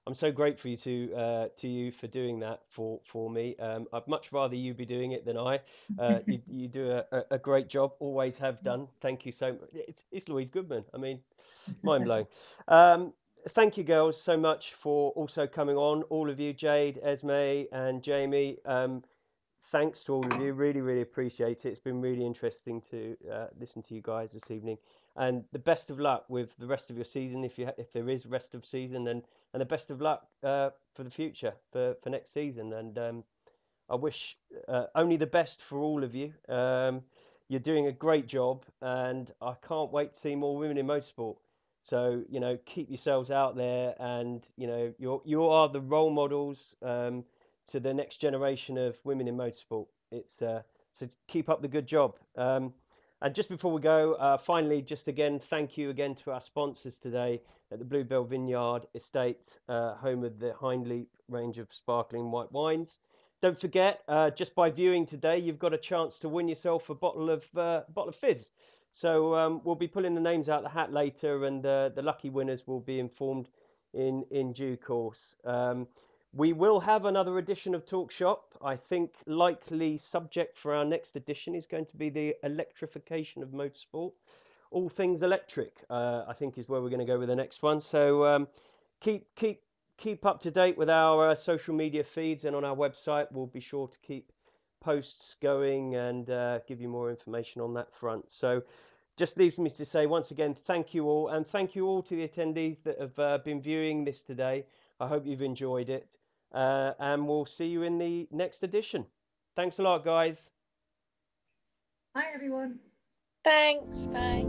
I'm so grateful to you for doing that for me. I'd much rather you be doing it than I. You do a great job. Always have done. Thank you so much. It's Louise Goodman. I mean, mind blowing. Thank you, girls, so much for also coming on. All of you, Jade, Esmee, and Jamie. Thanks to all of you. Really, really appreciate it. It's been really interesting to listen to you guys this evening. And the best of luck with the rest of your season, if there is rest of season, and the best of luck for the future, for next season. And I wish only the best for all of you. You're doing a great job, and I can't wait to see more women in motorsport. So, you know, keep yourselves out there, and, you know, you are the role models to the next generation of women in motorsport. So keep up the good job. And just before we go, finally, just again, thank you again to our sponsors today at the Bluebell Vineyard Estate, home of the Hindleap range of sparkling white wines. Don't forget, just by viewing today, you've got a chance to win yourself a bottle of fizz. So we'll be pulling the names out of the hat later, and the lucky winners will be informed in due course. We will have another edition of Talk Shop. I think likely subject for our next edition is going to be the electrification of motorsport. All things electric, I think, is where we're going to go with the next one. So keep up to date with our social media feeds, and on our website we'll be sure to keep posts going and give you more information on that front. So just leaves me to say once again, thank you all, and thank you all to the attendees that have been viewing this today. I hope you've enjoyed it, and we'll see you in the next edition. Thanks a lot, guys. Bye, everyone. Thanks. Bye.